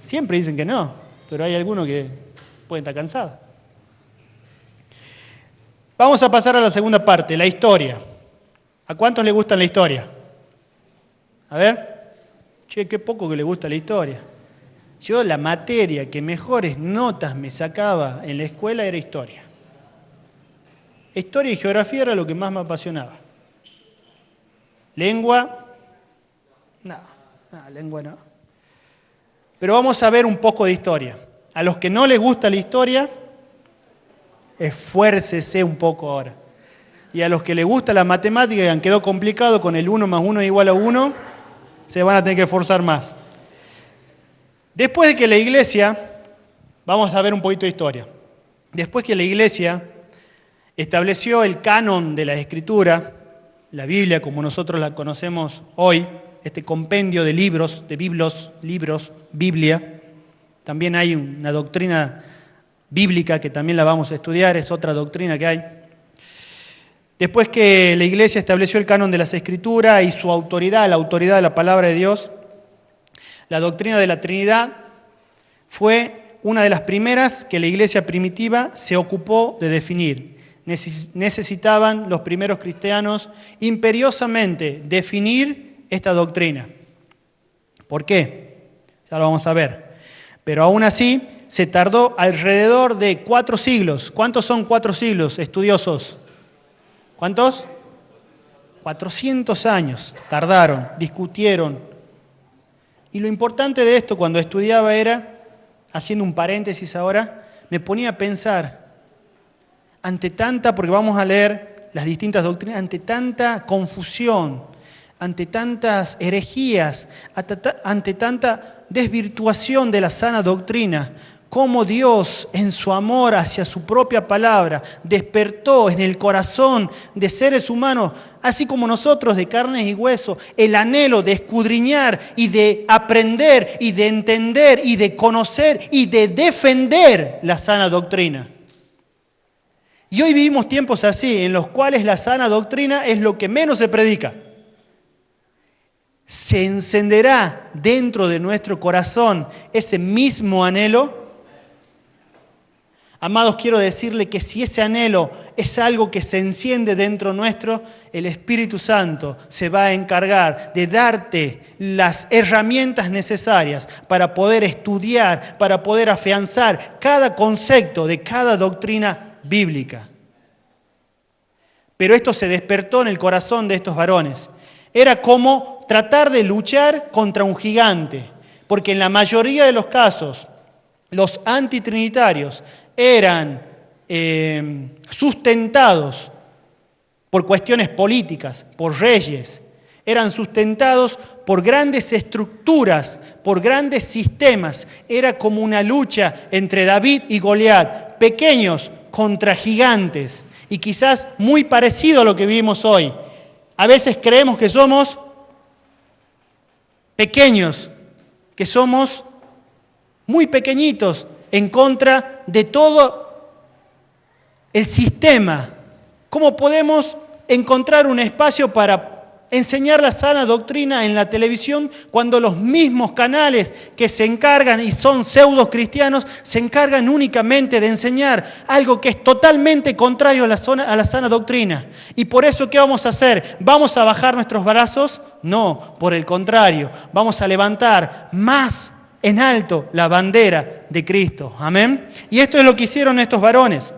Siempre dicen que no, pero hay algunos que pueden estar cansados. Vamos a pasar a la segunda parte, la historia. ¿A cuántos les gusta la historia? A ver. Che, qué poco que le gusta la historia. Yo la materia que mejores notas me sacaba en la escuela era historia. Historia y geografía era lo que más me apasionaba. Lengua, no, lengua no. Pero vamos a ver un poco de historia. A los que no les gusta la historia, esfuércese un poco ahora. Y a los que les gusta la matemática y han quedado complicado con el 1 más 1 es igual a 1, se van a tener que esforzar más. Después de que la iglesia, vamos a ver un poquito de historia. Después que la iglesia estableció el canon de la Escritura, la Biblia como nosotros la conocemos hoy, este compendio de libros, Biblia. También hay una doctrina bíblica que también la vamos a estudiar, es otra doctrina que hay. Después que la iglesia estableció el canon de las Escrituras y su autoridad, la autoridad de la palabra de Dios, la doctrina de la Trinidad fue una de las primeras que la iglesia primitiva se ocupó de definir. Necesitaban los primeros cristianos imperiosamente definir esta doctrina. ¿Por qué? Ya lo vamos a ver. Pero aún así se tardó alrededor de 4 siglos. ¿Cuántos son 4 siglos, estudiosos? ¿Cuántos? 400 años tardaron, discutieron. Y lo importante de esto cuando estudiaba era, haciendo un paréntesis ahora, me ponía a pensar, ante tanta, porque vamos a leer las distintas doctrinas, ante tanta confusión, ante tantas herejías, ante tanta desvirtuación de la sana doctrina, cómo Dios, en su amor hacia su propia palabra, despertó en el corazón de seres humanos, así como nosotros de carnes y huesos, el anhelo de escudriñar y de aprender y de entender y de conocer y de defender la sana doctrina. Y hoy vivimos tiempos así, en los cuales la sana doctrina es lo que menos se predica. ¿Se encenderá dentro de nuestro corazón ese mismo anhelo? Amados, quiero decirle que si ese anhelo es algo que se enciende dentro nuestro, el Espíritu Santo se va a encargar de darte las herramientas necesarias para poder estudiar, para poder afianzar cada concepto de cada doctrina bíblica. Pero esto se despertó en el corazón de estos varones. Era como tratar de luchar contra un gigante, porque en la mayoría de los casos, los antitrinitarios eran sustentados por cuestiones políticas, por reyes, eran sustentados por grandes estructuras, por grandes sistemas. Era como una lucha entre David y Goliat, pequeños contra gigantes, y quizás muy parecido a lo que vivimos hoy. A veces creemos que somos pequeños, que somos muy pequeñitos en contra de todo el sistema. ¿Cómo podemos encontrar un espacio para enseñar la sana doctrina en la televisión cuando los mismos canales que se encargan y son pseudo cristianos se encargan únicamente de enseñar algo que es totalmente contrario a la sana doctrina? Y por eso, ¿qué vamos a hacer? ¿Vamos a bajar nuestros brazos? No, por el contrario, vamos a levantar más en alto la bandera de Cristo. Amén. Y esto es lo que hicieron estos varones.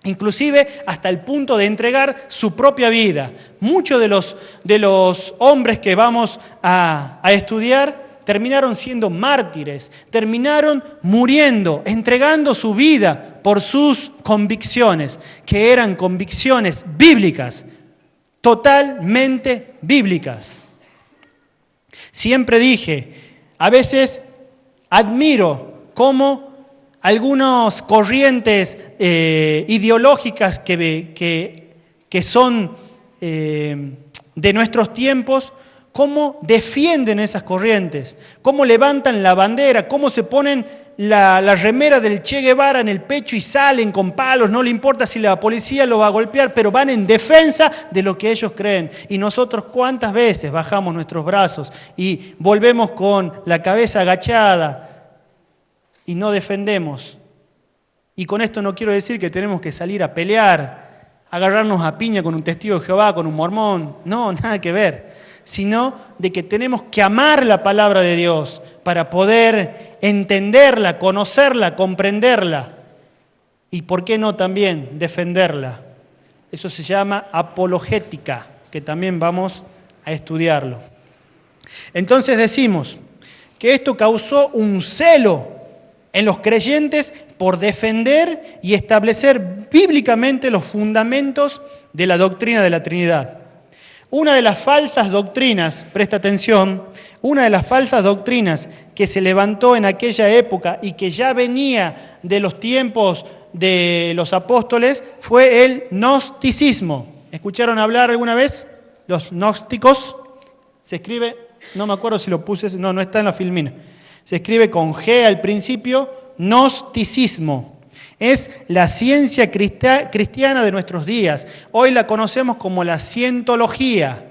Inclusive hasta el punto de entregar su propia vida. Muchos de los hombres que vamos a estudiar terminaron siendo mártires, terminaron muriendo, entregando su vida por sus convicciones, que eran convicciones bíblicas, totalmente bíblicas. Siempre dije, a veces admiro cómo algunas corrientes ideológicas que son de nuestros tiempos, cómo defienden esas corrientes, cómo levantan la bandera, cómo se ponen la remera del Che Guevara en el pecho y salen con palos, no le importa si la policía lo va a golpear, pero van en defensa de lo que ellos creen. Y nosotros, ¿cuántas veces bajamos nuestros brazos y volvemos con la cabeza agachada y no defendemos? Y con esto no quiero decir que tenemos que salir a pelear, agarrarnos a piña con un testigo de Jehová, con un mormón. No, nada que ver. Sino de que tenemos que amar la palabra de Dios para poder entenderla, conocerla, comprenderla. Y por qué no también defenderla. Eso se llama apologética, que también vamos a estudiarlo. Entonces decimos que esto causó un celo en los creyentes por defender y establecer bíblicamente los fundamentos de la doctrina de la Trinidad. Una de las falsas doctrinas, presta atención, una de las falsas doctrinas que se levantó en aquella época y que ya venía de los tiempos de los apóstoles fue el gnosticismo. ¿Escucharon hablar alguna vez? Los gnósticos. Se escribe, no me acuerdo si lo puse, no está en la filmina. Se escribe con G al principio, gnosticismo. Es la ciencia cristiana de nuestros días. Hoy la conocemos como la cientología.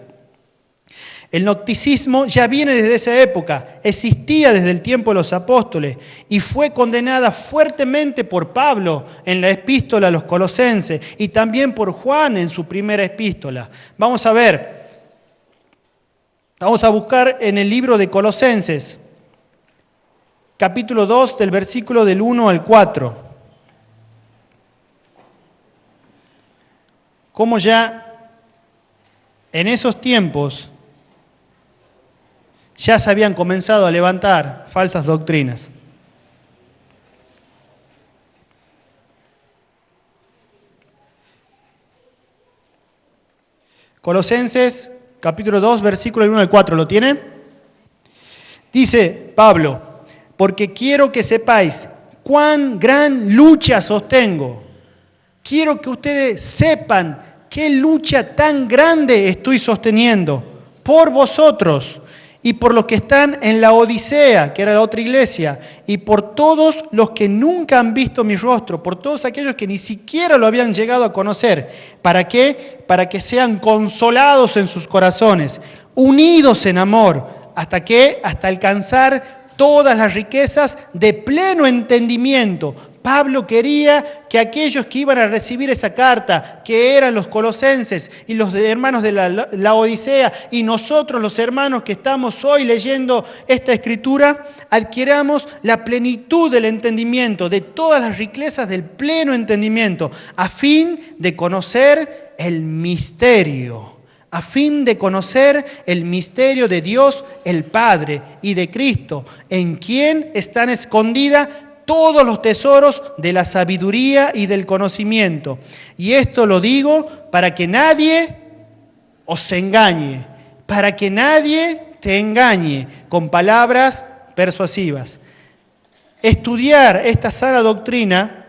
El gnosticismo ya viene desde esa época, existía desde el tiempo de los apóstoles y fue condenada fuertemente por Pablo en la epístola a los Colosenses y también por Juan en su primera epístola. Vamos a ver, vamos a buscar en el libro de Colosenses, capítulo 2, del versículo del 1 al 4. Cómo ya en esos tiempos ya se habían comenzado a levantar falsas doctrinas. Colosenses capítulo 2, versículo 1 al 4. ¿Lo tiene? Dice Pablo: porque quiero que sepáis cuán gran lucha sostengo. Quiero que ustedes sepan qué lucha tan grande estoy sosteniendo por vosotros y por los que están en la Odisea, que era la otra iglesia, y por todos los que nunca han visto mi rostro, por todos aquellos que ni siquiera lo habían llegado a conocer. ¿Para qué? Para que sean consolados en sus corazones, unidos en amor, ¿hasta qué? Hasta alcanzar todas las riquezas de pleno entendimiento. Pablo quería que aquellos que iban a recibir esa carta, que eran los colosenses y los hermanos de la Odisea, y nosotros los hermanos que estamos hoy leyendo esta escritura, adquiramos la plenitud del entendimiento, de todas las riquezas del pleno entendimiento, a fin de conocer el misterio. A fin de conocer el misterio de Dios el Padre y de Cristo, en quien están escondidas todos los tesoros de la sabiduría y del conocimiento. Y esto lo digo para que nadie os engañe, para que nadie te engañe con palabras persuasivas. Estudiar esta sana doctrina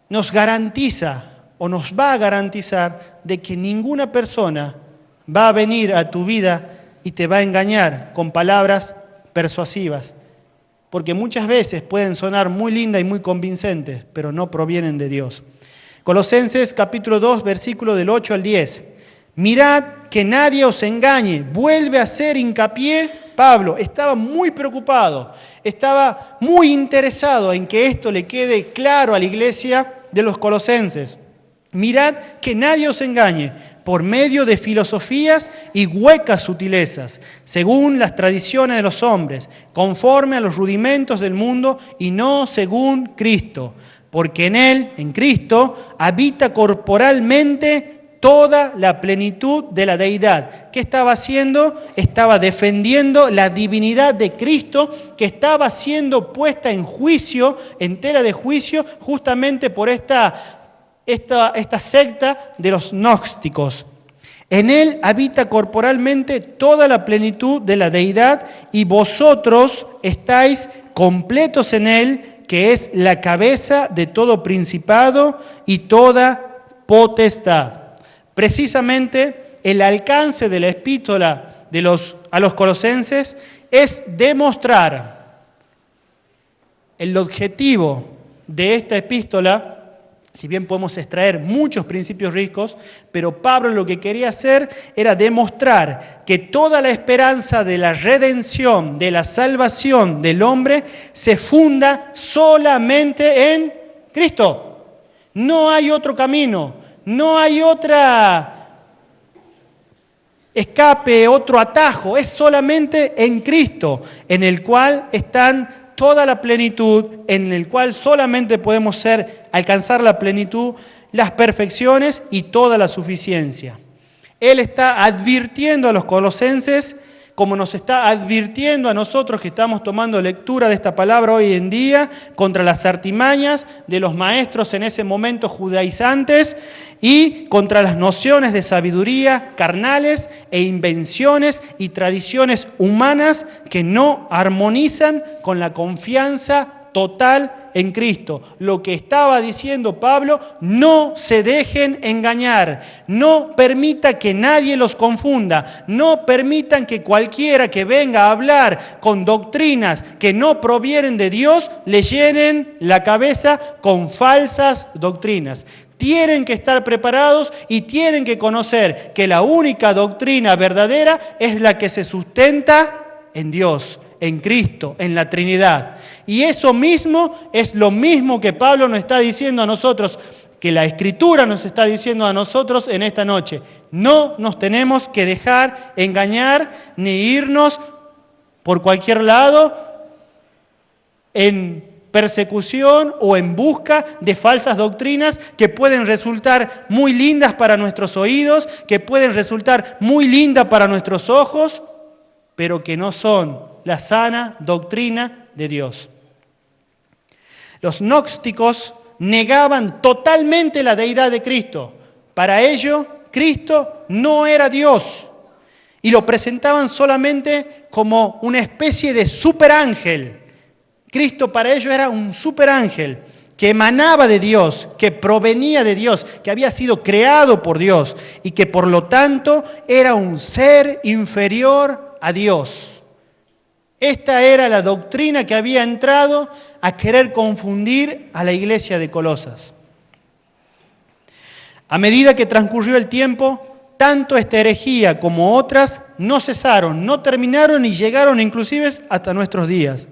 nos garantiza o nos va a garantizar de que ninguna persona va a venir a tu vida y te va a engañar con palabras persuasivas. Porque muchas veces pueden sonar muy lindas y muy convincentes, pero no provienen de Dios. Colosenses capítulo 2, versículo del 8 al 10. Mirad que nadie os engañe. Vuelve a hacer hincapié Pablo. Estaba muy preocupado, estaba muy interesado en que esto le quede claro a la iglesia de los colosenses. Mirad que nadie os engañe por medio de filosofías y huecas sutilezas, según las tradiciones de los hombres, conforme a los rudimentos del mundo y no según Cristo. Porque en Él, en Cristo, habita corporalmente toda la plenitud de la deidad. ¿Qué estaba haciendo? Estaba defendiendo la divinidad de Cristo, que estaba siendo puesta en juicio, en tela de juicio, justamente por esta secta de los gnósticos. En Él habita corporalmente toda la plenitud de la deidad y vosotros estáis completos en Él, que es la cabeza de todo principado y toda potestad. Precisamente el alcance de la epístola a los colosenses es demostrar el objetivo de esta epístola. Si bien podemos extraer muchos principios ricos, pero Pablo lo que quería hacer era demostrar que toda la esperanza de la redención, de la salvación del hombre, se funda solamente en Cristo. No hay otro camino, no hay otra escape, otro atajo, es solamente en Cristo, en el cual están toda la plenitud, en el cual solamente podemos alcanzar la plenitud, las perfecciones y toda la suficiencia. Él está advirtiendo a los colosenses, como nos está advirtiendo a nosotros que estamos tomando lectura de esta palabra hoy en día, contra las artimañas de los maestros en ese momento judaizantes y contra las nociones de sabiduría carnales e invenciones y tradiciones humanas que no armonizan con la confianza total en Cristo. Lo que estaba diciendo Pablo: no se dejen engañar, no permita que nadie los confunda, no permitan que cualquiera que venga a hablar con doctrinas que no provienen de Dios le llenen la cabeza con falsas doctrinas. Tienen que estar preparados y tienen que conocer que la única doctrina verdadera es la que se sustenta en Dios, en Cristo, en la Trinidad. Y eso mismo es lo mismo que Pablo nos está diciendo a nosotros, que la Escritura nos está diciendo a nosotros en esta noche. No nos tenemos que dejar engañar ni irnos por cualquier lado en persecución o en busca de falsas doctrinas que pueden resultar muy lindas para nuestros oídos, que pueden resultar muy lindas para nuestros ojos, pero que no son la sana doctrina de Dios. Los gnósticos negaban totalmente la deidad de Cristo. Para ellos, Cristo no era Dios. Y lo presentaban solamente como una especie de superángel. Cristo para ellos era un superángel que emanaba de Dios, que provenía de Dios, que había sido creado por Dios y que por lo tanto era un ser inferior a Dios. Esta era la doctrina que había entrado a querer confundir a la iglesia de Colosas. A medida que transcurrió el tiempo, tanto esta herejía como otras no cesaron, no terminaron y llegaron inclusive hasta nuestros días.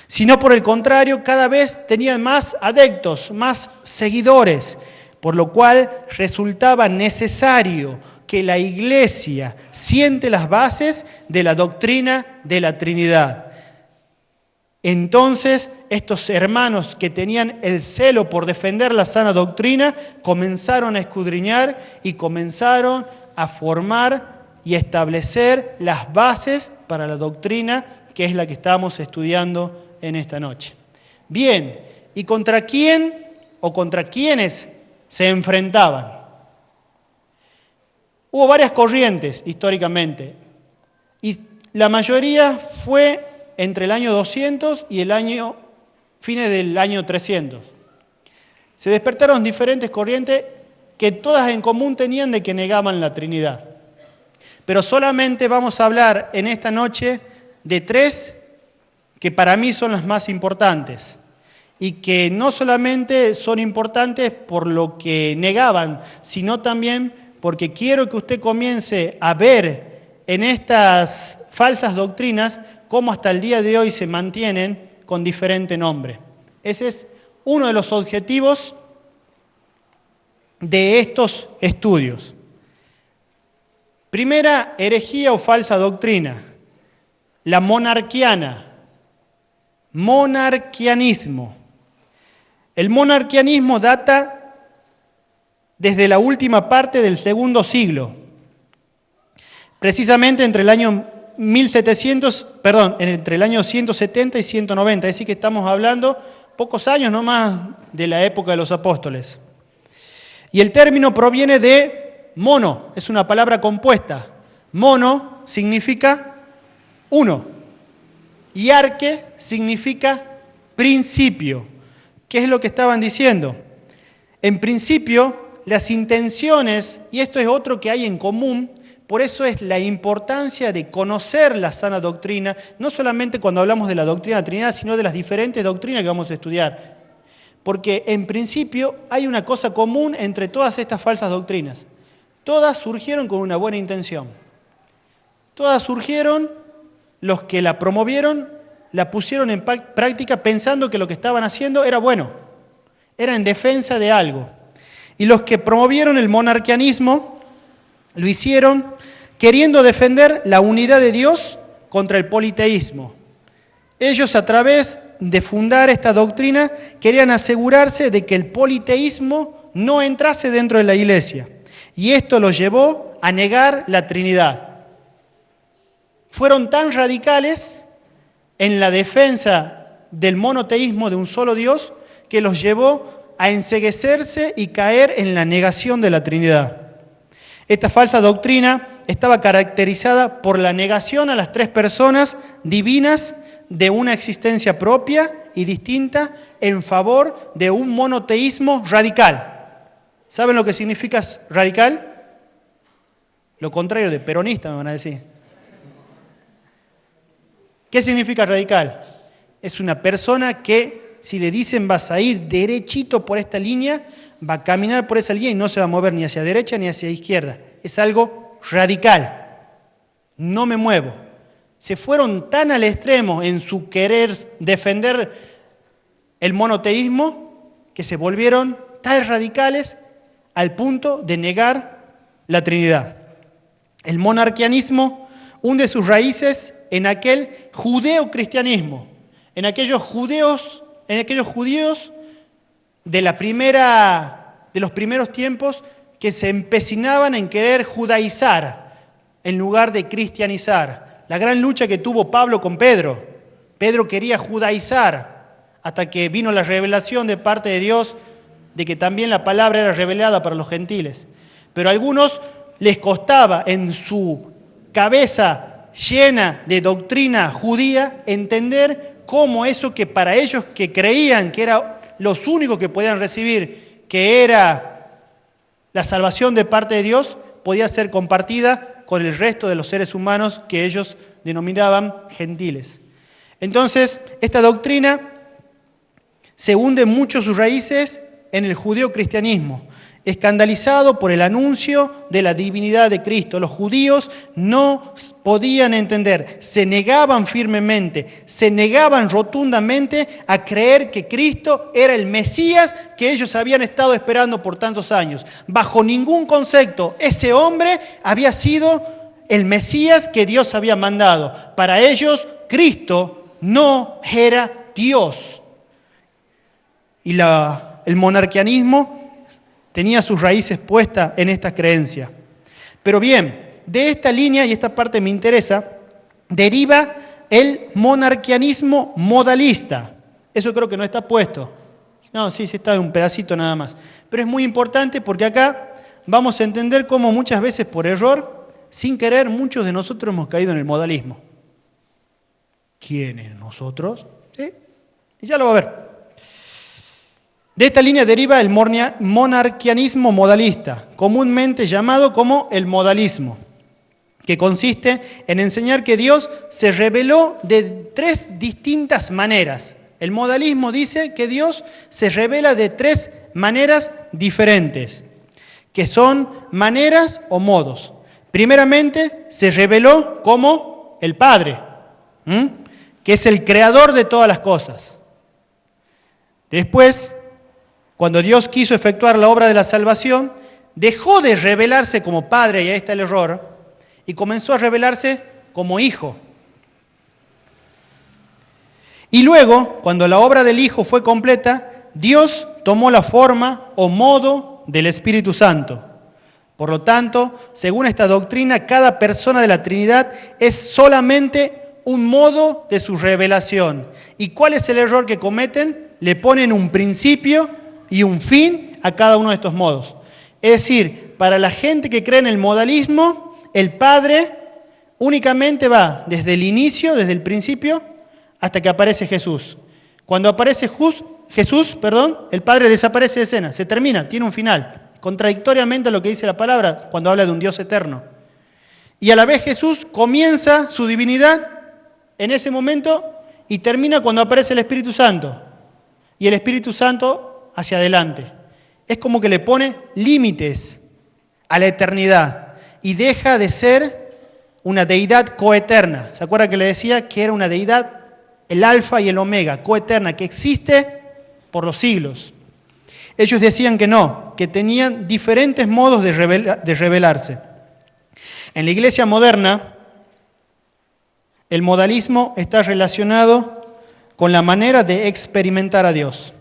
Sino por el contrario, cada vez tenían más adeptos, más seguidores, por lo cual resultaba necesario que la iglesia siente las bases de la doctrina de la Trinidad. Entonces, estos hermanos que tenían el celo por defender la sana doctrina, comenzaron a escudriñar y comenzaron a formar y establecer las bases para la doctrina, que es la que estamos estudiando en esta noche. Bien, ¿y contra quién o contra quiénes se enfrentaban? Hubo varias corrientes históricamente y la mayoría fue entre el año 200 y fines del año 300. Se despertaron diferentes corrientes que todas en común tenían de que negaban la Trinidad. Pero solamente vamos a hablar en esta noche de tres que para mí son las más importantes y que no solamente son importantes por lo que negaban, sino también porque quiero que usted comience a ver en estas falsas doctrinas cómo hasta el día de hoy se mantienen con diferente nombre. Ese es uno de los objetivos de estos estudios. Primera herejía o falsa doctrina, la monarquiana. Monarquianismo. El monarquianismo data desde la última parte del segundo siglo, precisamente entre el año 170 y 190, es decir que estamos hablando pocos años nomás de la época de los apóstoles. Y el término proviene de mono, es una palabra compuesta. Mono significa uno. Y arque significa principio. ¿Qué es lo que estaban diciendo? En principio, las intenciones, y esto es otro que hay en común, por eso es la importancia de conocer la sana doctrina, no solamente cuando hablamos de la doctrina de la Trinidad, sino de las diferentes doctrinas que vamos a estudiar. Porque en principio hay una cosa común entre todas estas falsas doctrinas. Todas surgieron con una buena intención. Todas surgieron. Los que la promovieron, la pusieron en práctica pensando que lo que estaban haciendo era bueno, era en defensa de algo. Y los que promovieron el monarquianismo, lo hicieron queriendo defender la unidad de Dios contra el politeísmo. Ellos, a través de fundar esta doctrina, querían asegurarse de que el politeísmo no entrase dentro de la iglesia. Y esto los llevó a negar la Trinidad. Fueron tan radicales en la defensa del monoteísmo de un solo Dios que los llevó a enceguecerse y caer en la negación de la Trinidad. Esta falsa doctrina estaba caracterizada por la negación a las tres personas divinas de una existencia propia y distinta en favor de un monoteísmo radical. ¿Saben lo que significa radical? Lo contrario de peronista, me van a decir. ¿Qué significa radical? Es una persona que, si le dicen vas a ir derechito por esta línea, va a caminar por esa línea y no se va a mover ni hacia derecha ni hacia izquierda. Es algo radical. No me muevo. Se fueron tan al extremo en su querer defender el monoteísmo que se volvieron tan radicales al punto de negar la Trinidad. El monarquianismo hunde sus raíces en aquel judeo-cristianismo, en aquellos judíos de los primeros tiempos que se empecinaban en querer judaizar en lugar de cristianizar. La gran lucha que tuvo Pablo con Pedro. Pedro quería judaizar hasta que vino la revelación de parte de Dios de que también la palabra era revelada para los gentiles. Pero a algunos les costaba en su cabeza llena de doctrina judía entender cómo eso que para ellos que creían que era los únicos que podían recibir, que era la salvación de parte de Dios, podía ser compartida con el resto de los seres humanos que ellos denominaban gentiles. Entonces, esta doctrina se hunde mucho sus raíces en el judeocristianismo, escandalizado por el anuncio de la divinidad de Cristo. Los judíos no podían entender, se negaban firmemente, se negaban rotundamente a creer que Cristo era el Mesías que ellos habían estado esperando por tantos años. Bajo ningún concepto, ese hombre había sido el Mesías que Dios había mandado. Para ellos, Cristo no era Dios. Y el monarquianismo tenía sus raíces puestas en esta creencia. Pero bien, de esta línea, y esta parte me interesa, deriva el monarquianismo modalista. Eso creo que no está puesto. No, sí está un pedacito nada más. Pero es muy importante porque acá vamos a entender cómo muchas veces por error, sin querer, muchos de nosotros hemos caído en el modalismo. ¿Quiénes? ¿Nosotros? ¿Sí? Y ya lo va a ver. De esta línea deriva el monarquianismo modalista, comúnmente llamado como el modalismo, que consiste en enseñar que Dios se reveló de 3 distintas maneras. El modalismo dice que Dios se revela de 3 maneras diferentes, que son maneras o modos. Primeramente, se reveló como el Padre, que es el creador de todas las cosas. Después, cuando Dios quiso efectuar la obra de la salvación, dejó de revelarse como Padre, y ahí está el error, y comenzó a revelarse como Hijo. Y luego, cuando la obra del Hijo fue completa, Dios tomó la forma o modo del Espíritu Santo. Por lo tanto, según esta doctrina, cada persona de la Trinidad es solamente un modo de su revelación. ¿Y cuál es el error que cometen? Le ponen un principio y un fin a cada uno de estos modos. Es decir, para la gente que cree en el modalismo, el Padre únicamente va desde el inicio, desde el principio, hasta que aparece Jesús. Cuando aparece Jesús, el Padre desaparece de escena, se termina, tiene un final, contradictoriamente a lo que dice la palabra cuando habla de un Dios eterno. Y a la vez Jesús comienza su divinidad en ese momento y termina cuando aparece el Espíritu Santo. Y el Espíritu Santo hacia adelante. Es como que le pone límites a la eternidad y deja de ser una deidad coeterna. ¿Se acuerda que le decía que era una deidad, el alfa y el omega, coeterna, que existe por los siglos? Ellos decían que no, que tenían diferentes modos de revelarse. En la iglesia moderna, el modalismo está relacionado con la manera de experimentar a Dios.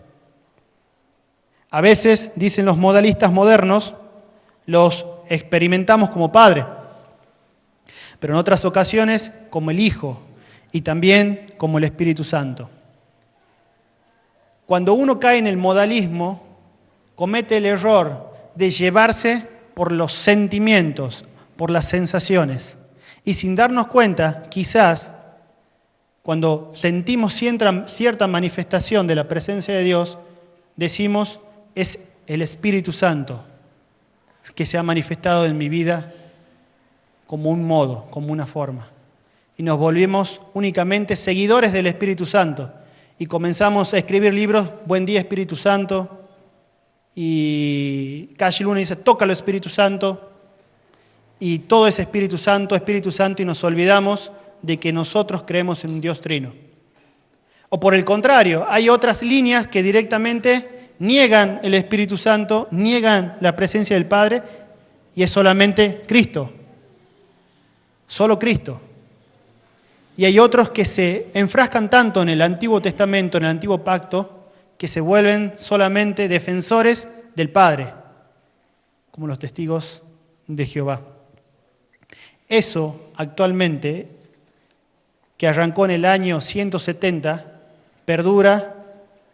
A veces, dicen los modalistas modernos, los experimentamos como Padre, pero en otras ocasiones como el Hijo y también como el Espíritu Santo. Cuando uno cae en el modalismo, comete el error de llevarse por los sentimientos, por las sensaciones. Y sin darnos cuenta, quizás, cuando sentimos cierta manifestación de la presencia de Dios, decimos, es el Espíritu Santo que se ha manifestado en mi vida como un modo, como una forma. Y nos volvimos únicamente seguidores del Espíritu Santo. Y comenzamos a escribir libros, Buen día Espíritu Santo, y Cash Luna dice, tócalo Espíritu Santo, y todo es Espíritu Santo, y nos olvidamos de que nosotros creemos en un Dios trino. O por el contrario, hay otras líneas que directamente niegan el Espíritu Santo, niegan la presencia del Padre, y es solamente Cristo, solo Cristo. Y hay otros que se enfrascan tanto en el Antiguo Testamento, en el Antiguo Pacto, que se vuelven solamente defensores del Padre, como los testigos de Jehová. Eso actualmente, que arrancó en el año 170, perdura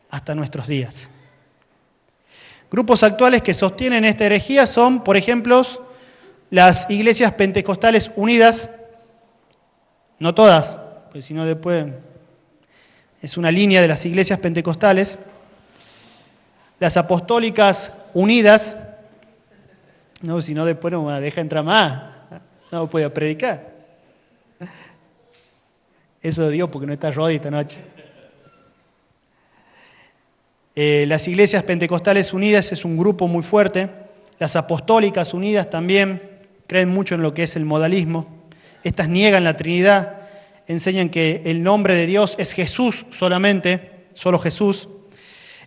hasta nuestros días. Grupos actuales que sostienen esta herejía son, por ejemplo, las iglesias pentecostales unidas, no todas, pues si no después es una línea de las iglesias pentecostales, las apostólicas unidas, no, si no después no me deja entrar más, no puedo predicar. Eso de Dios porque no está Rodi esta noche. Las iglesias pentecostales unidas es un grupo muy fuerte. Las apostólicas unidas también creen mucho en lo que es el modalismo. Estas niegan la Trinidad, enseñan que el nombre de Dios es Jesús solamente, solo Jesús.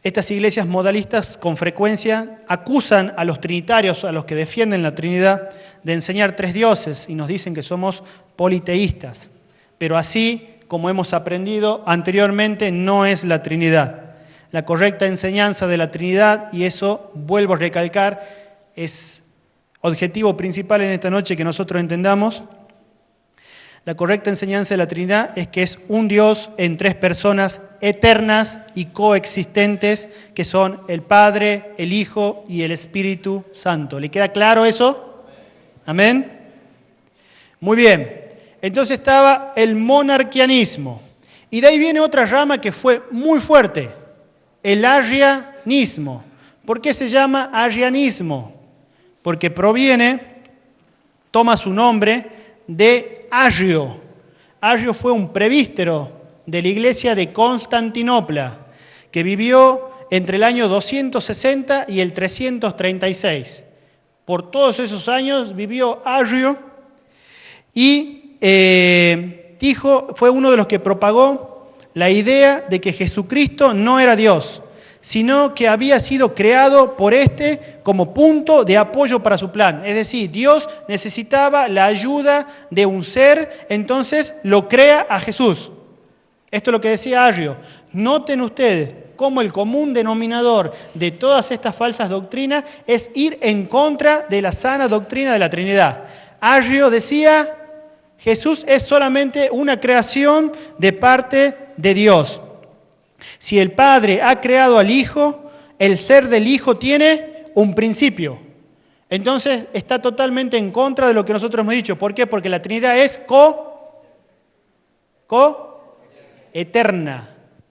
Estas iglesias modalistas con frecuencia acusan a los trinitarios, a los que defienden la Trinidad, de enseñar tres dioses y nos dicen que somos politeístas. Pero así, como hemos aprendido anteriormente, no es la Trinidad. La correcta enseñanza de la Trinidad, y eso vuelvo a recalcar, es objetivo principal en esta noche que nosotros entendamos. La correcta enseñanza de la Trinidad es que es un Dios en tres personas eternas y coexistentes, que son el Padre, el Hijo y el Espíritu Santo. ¿Le queda claro eso? ¿Amén? Muy bien. Entonces estaba el monarquianismo. Y de ahí viene otra rama que fue muy fuerte, el arrianismo. ¿Por qué se llama arrianismo? Porque toma su nombre de Arrio. Arrio fue un presbítero de la iglesia de Constantinopla, que vivió entre el año 260 y el 336. Por todos esos años vivió Arrio y fue uno de los que propagó la idea de que Jesucristo no era Dios, sino que había sido creado por como punto de apoyo para su plan. Es decir, Dios necesitaba la ayuda de un ser, entonces lo crea a Jesús. Esto es lo que decía Arrio. Noten ustedes cómo el común denominador de todas estas falsas doctrinas es ir en contra de la sana doctrina de la Trinidad. Arrio decía: Jesús es solamente una creación de parte de Dios. Si el Padre ha creado al Hijo, el ser del Hijo tiene un principio. Entonces está totalmente en contra de lo que nosotros hemos dicho. ¿Por qué? Porque la Trinidad es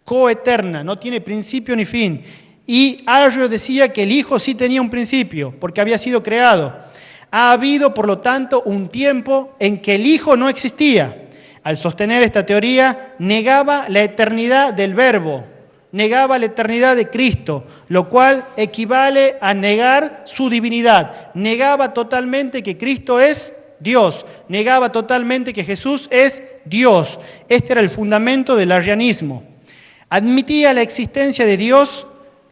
coeterna, no tiene principio ni fin. Y Arrio decía que el Hijo sí tenía un principio, porque había sido creado. Ha habido, por lo tanto, un tiempo en que el Hijo no existía. Al sostener esta teoría, negaba la eternidad del Verbo, negaba la eternidad de Cristo, lo cual equivale a negar su divinidad. Negaba totalmente que Cristo es Dios, negaba totalmente que Jesús es Dios. Este era el fundamento del arrianismo. Admitía la existencia de Dios,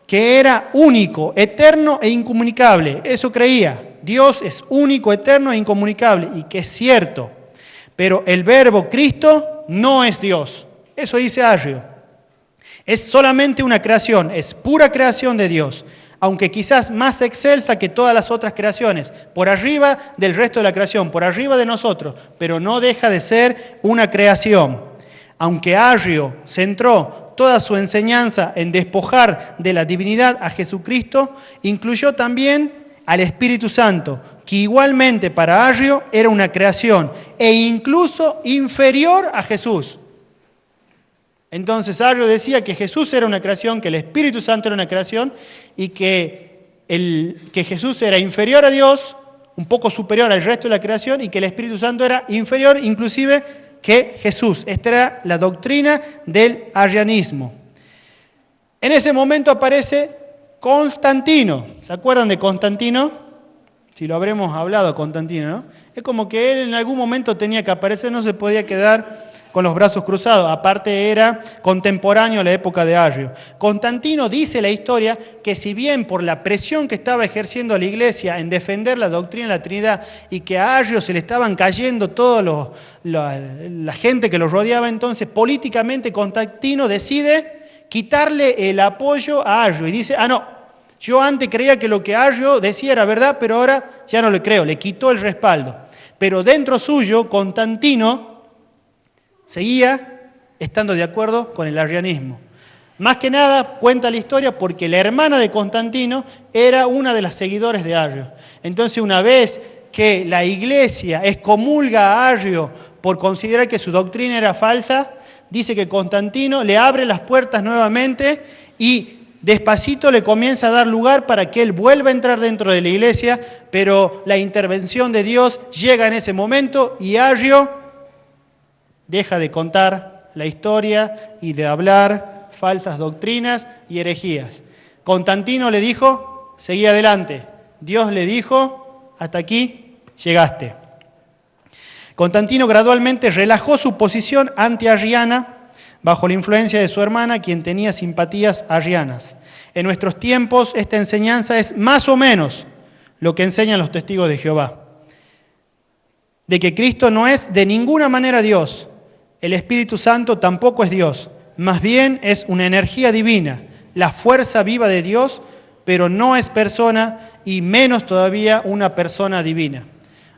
que era único, eterno e incomunicable. Eso creía. Dios es único, eterno e incomunicable, y que es cierto. Pero el Verbo Cristo no es Dios. Eso dice Arrio. Es solamente una creación, es pura creación de Dios, aunque quizás más excelsa que todas las otras creaciones, por arriba del resto de la creación, por arriba de nosotros, pero no deja de ser una creación. Aunque Arrio centró toda su enseñanza en despojar de la divinidad a Jesucristo, incluyó también al Espíritu Santo, que igualmente para Arrio era una creación e incluso inferior a Jesús. Entonces Arrio decía que Jesús era una creación, que el Espíritu Santo era una creación y que Jesús era inferior a Dios, un poco superior al resto de la creación, y que el Espíritu Santo era inferior inclusive que Jesús. Esta era la doctrina del arrianismo. En ese momento aparece Constantino. ¿Se acuerdan de Constantino? Si lo habremos hablado, Constantino, ¿no? Es como que él en algún momento tenía que aparecer, no se podía quedar con los brazos cruzados. Aparte era contemporáneo a la época de Arrio. Constantino dice la historia que si bien por la presión que estaba ejerciendo la iglesia en defender la doctrina de la Trinidad y que a Arrio se le estaban cayendo toda la gente que lo rodeaba, entonces políticamente Constantino decide quitarle el apoyo a Arrio y dice: no, yo antes creía que lo que Arrio decía era verdad, pero ahora ya no le creo, le quitó el respaldo. Pero dentro suyo, Constantino seguía estando de acuerdo con el arrianismo. Más que nada cuenta la historia porque la hermana de Constantino era una de las seguidores de Arrio. Entonces, una vez que la iglesia excomulga a Arrio por considerar que su doctrina era falsa, dice que Constantino le abre las puertas nuevamente y despacito le comienza a dar lugar para que él vuelva a entrar dentro de la iglesia, pero la intervención de Dios llega en ese momento y Arrio deja de contar la historia y de hablar falsas doctrinas y herejías. Constantino le dijo, seguí adelante. Dios le dijo, hasta aquí llegaste. Constantino gradualmente relajó su posición anti-arriana bajo la influencia de su hermana, quien tenía simpatías arrianas. En nuestros tiempos, esta enseñanza es más o menos lo que enseñan los testigos de Jehová. De que Cristo no es de ninguna manera Dios. El Espíritu Santo tampoco es Dios. Más bien es una energía divina, la fuerza viva de Dios, pero no es persona y menos todavía una persona divina.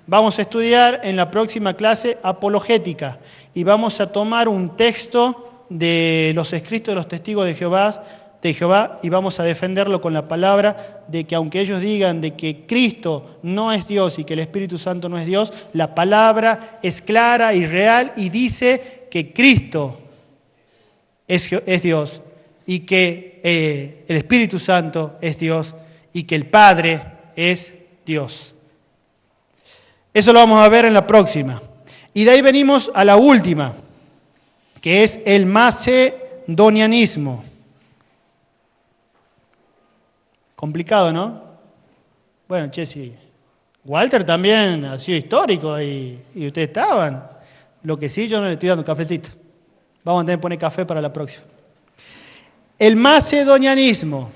Vamos a estudiar en la próxima clase apologética y vamos a tomar un texto de los escritos de los testigos de Jehová y vamos a defenderlo con la palabra de que aunque ellos digan de que Cristo no es Dios y que el Espíritu Santo no es Dios, la palabra es clara y real y dice que Cristo es Dios y que el Espíritu Santo es Dios y que el Padre es Dios. Eso lo vamos a ver en la próxima. Y de ahí venimos a la última, que es el macedonianismo. Complicado, ¿no? Bueno, sí. Walter también ha sido histórico y ustedes estaban. Lo que sí, yo no le estoy dando cafecito. Vamos a tener que poner café para la próxima. El macedonianismo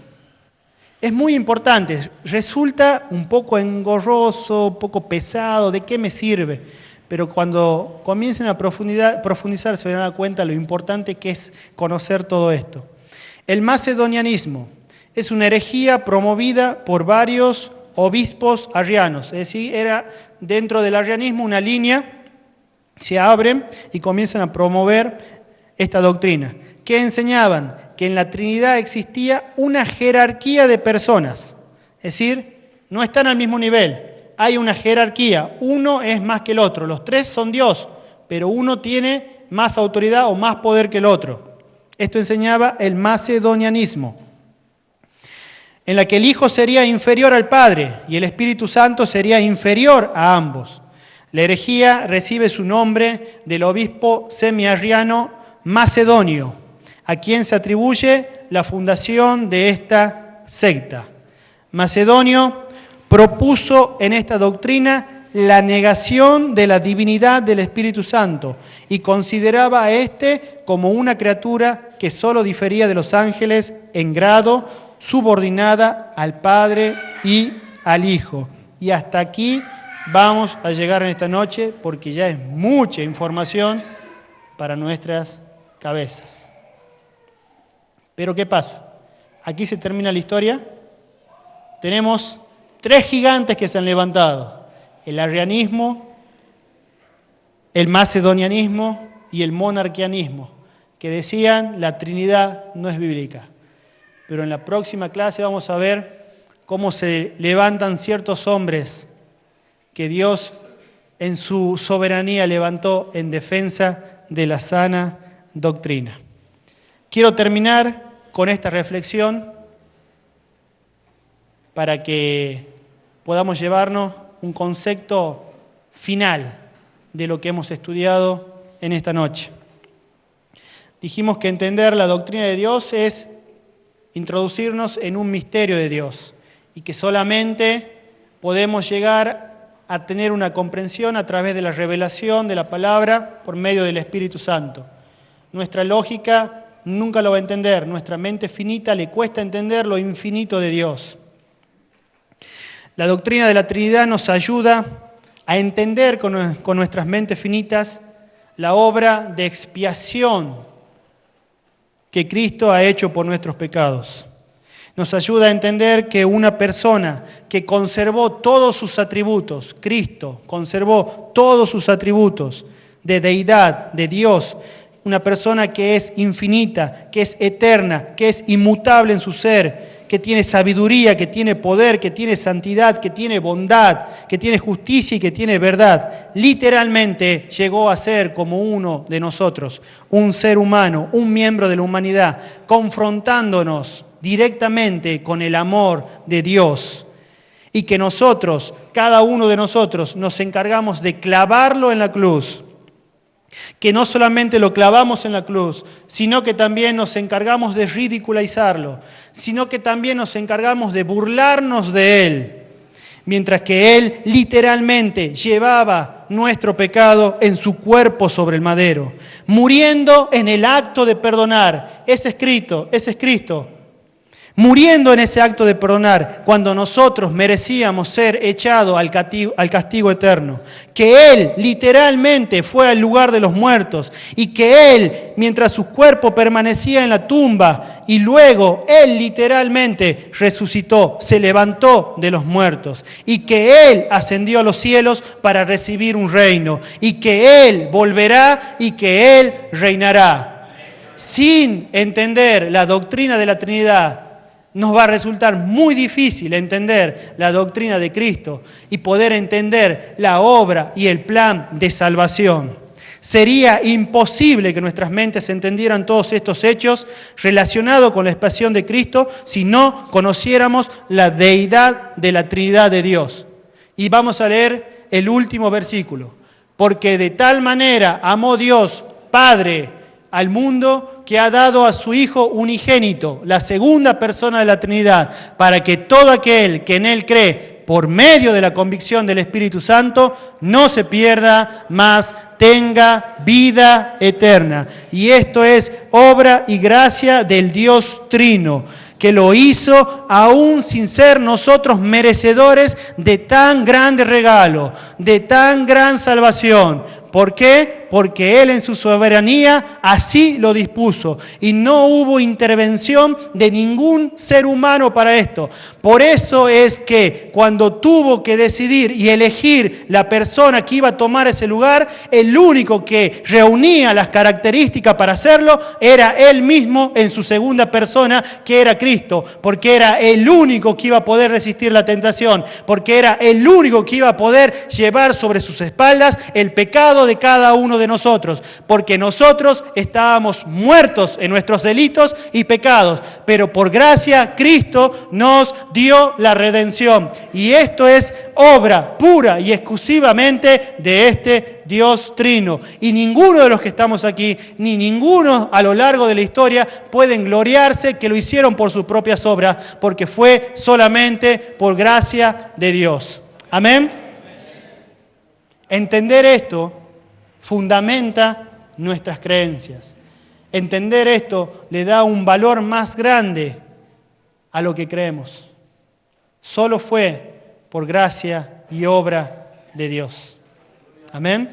es muy importante. Resulta un poco engorroso, un poco pesado. ¿De qué me sirve? Pero cuando comiencen a profundizar se van a dar cuenta de lo importante que es conocer todo esto. El macedonianismo es una herejía promovida por varios obispos arrianos. Es decir, era dentro del arrianismo una línea, se abren y comienzan a promover esta doctrina, que enseñaban que en la Trinidad existía una jerarquía de personas. Es decir, no están al mismo nivel, hay una jerarquía, uno es más que el otro, los tres son Dios, pero uno tiene más autoridad o más poder que el otro. Esto enseñaba el macedonianismo, en la que el Hijo sería inferior al Padre y el Espíritu Santo sería inferior a ambos. La herejía recibe su nombre del obispo semiarriano Macedonio, a quien se atribuye la fundación de esta secta. Macedonio propuso en esta doctrina la negación de la divinidad del Espíritu Santo y consideraba a éste como una criatura que solo difería de los ángeles en grado, subordinada al Padre y al Hijo. Y hasta aquí vamos a llegar en esta noche porque ya es mucha información para nuestras cabezas. Pero ¿qué pasa? Aquí se termina la historia. Tenemos 3 gigantes que se han levantado: el arrianismo, el macedonianismo y el monarquianismo, que decían la Trinidad no es bíblica. Pero en la próxima clase vamos a ver cómo se levantan ciertos hombres que Dios en su soberanía levantó en defensa de la sana doctrina. Quiero terminar con esta reflexión para que podamos llevarnos un concepto final de lo que hemos estudiado en esta noche. Dijimos que entender la doctrina de Dios es introducirnos en un misterio de Dios y que solamente podemos llegar a tener una comprensión a través de la revelación de la palabra por medio del Espíritu Santo. Nuestra lógica nunca lo va a entender, nuestra mente finita le cuesta entender lo infinito de Dios. La doctrina de la Trinidad nos ayuda a entender con nuestras mentes finitas la obra de expiación que Cristo ha hecho por nuestros pecados. Nos ayuda a entender que una persona que conservó todos sus atributos, Cristo conservó todos sus atributos de deidad, de Dios, una persona que es infinita, que es eterna, que es inmutable en su ser, que tiene sabiduría, que tiene poder, que tiene santidad, que tiene bondad, que tiene justicia y que tiene verdad. Literalmente llegó a ser como uno de nosotros, un ser humano, un miembro de la humanidad, confrontándonos directamente con el amor de Dios. Y que nosotros, cada uno de nosotros, nos encargamos de clavarlo en la cruz. Que no solamente lo clavamos en la cruz, sino que también nos encargamos de ridiculizarlo, sino que también nos encargamos de burlarnos de Él, mientras que Él literalmente llevaba nuestro pecado en su cuerpo sobre el madero, muriendo en el acto de perdonar. Ese es Cristo. Muriendo en ese acto de perdonar, cuando nosotros merecíamos ser echados al castigo eterno. Que Él literalmente fue al lugar de los muertos y que Él, mientras su cuerpo permanecía en la tumba, y luego Él literalmente resucitó, se levantó de los muertos y que Él ascendió a los cielos para recibir un reino y que Él volverá y que Él reinará. Sin entender la doctrina de la Trinidad, nos va a resultar muy difícil entender la doctrina de Cristo y poder entender la obra y el plan de salvación. Sería imposible que nuestras mentes entendieran todos estos hechos relacionados con la expiación de Cristo si no conociéramos la deidad de la Trinidad de Dios. Y vamos a leer el último versículo. Porque de tal manera amó Dios, Padre, al mundo, que ha dado a su Hijo unigénito, la segunda persona de la Trinidad, para que todo aquel que en Él cree, por medio de la convicción del Espíritu Santo, no se pierda, mas tenga vida eterna. Y esto es obra y gracia del Dios Trino, que lo hizo aún sin ser nosotros merecedores de tan grande regalo, de tan gran salvación. ¿Por qué? Porque Él en su soberanía así lo dispuso y no hubo intervención de ningún ser humano para esto. Por eso es que cuando tuvo que decidir y elegir la persona que iba a tomar ese lugar, el único que reunía las características para hacerlo era Él mismo en su segunda persona, que era Cristo, porque era el único que iba a poder resistir la tentación, porque era el único que iba a poder llevar sobre sus espaldas el pecado de cada uno de nosotros, porque nosotros estábamos muertos en nuestros delitos y pecados, pero por gracia Cristo nos dio la redención. Y esto es obra pura y exclusivamente de este Dios Trino. Y ninguno de los que estamos aquí, ni ninguno a lo largo de la historia, pueden gloriarse que lo hicieron por sus propias obras, porque fue solamente por gracia de Dios. Amén. Entender esto fundamenta nuestras creencias. Entender esto le da un valor más grande a lo que creemos. Solo fue por gracia y obra de Dios. Amén.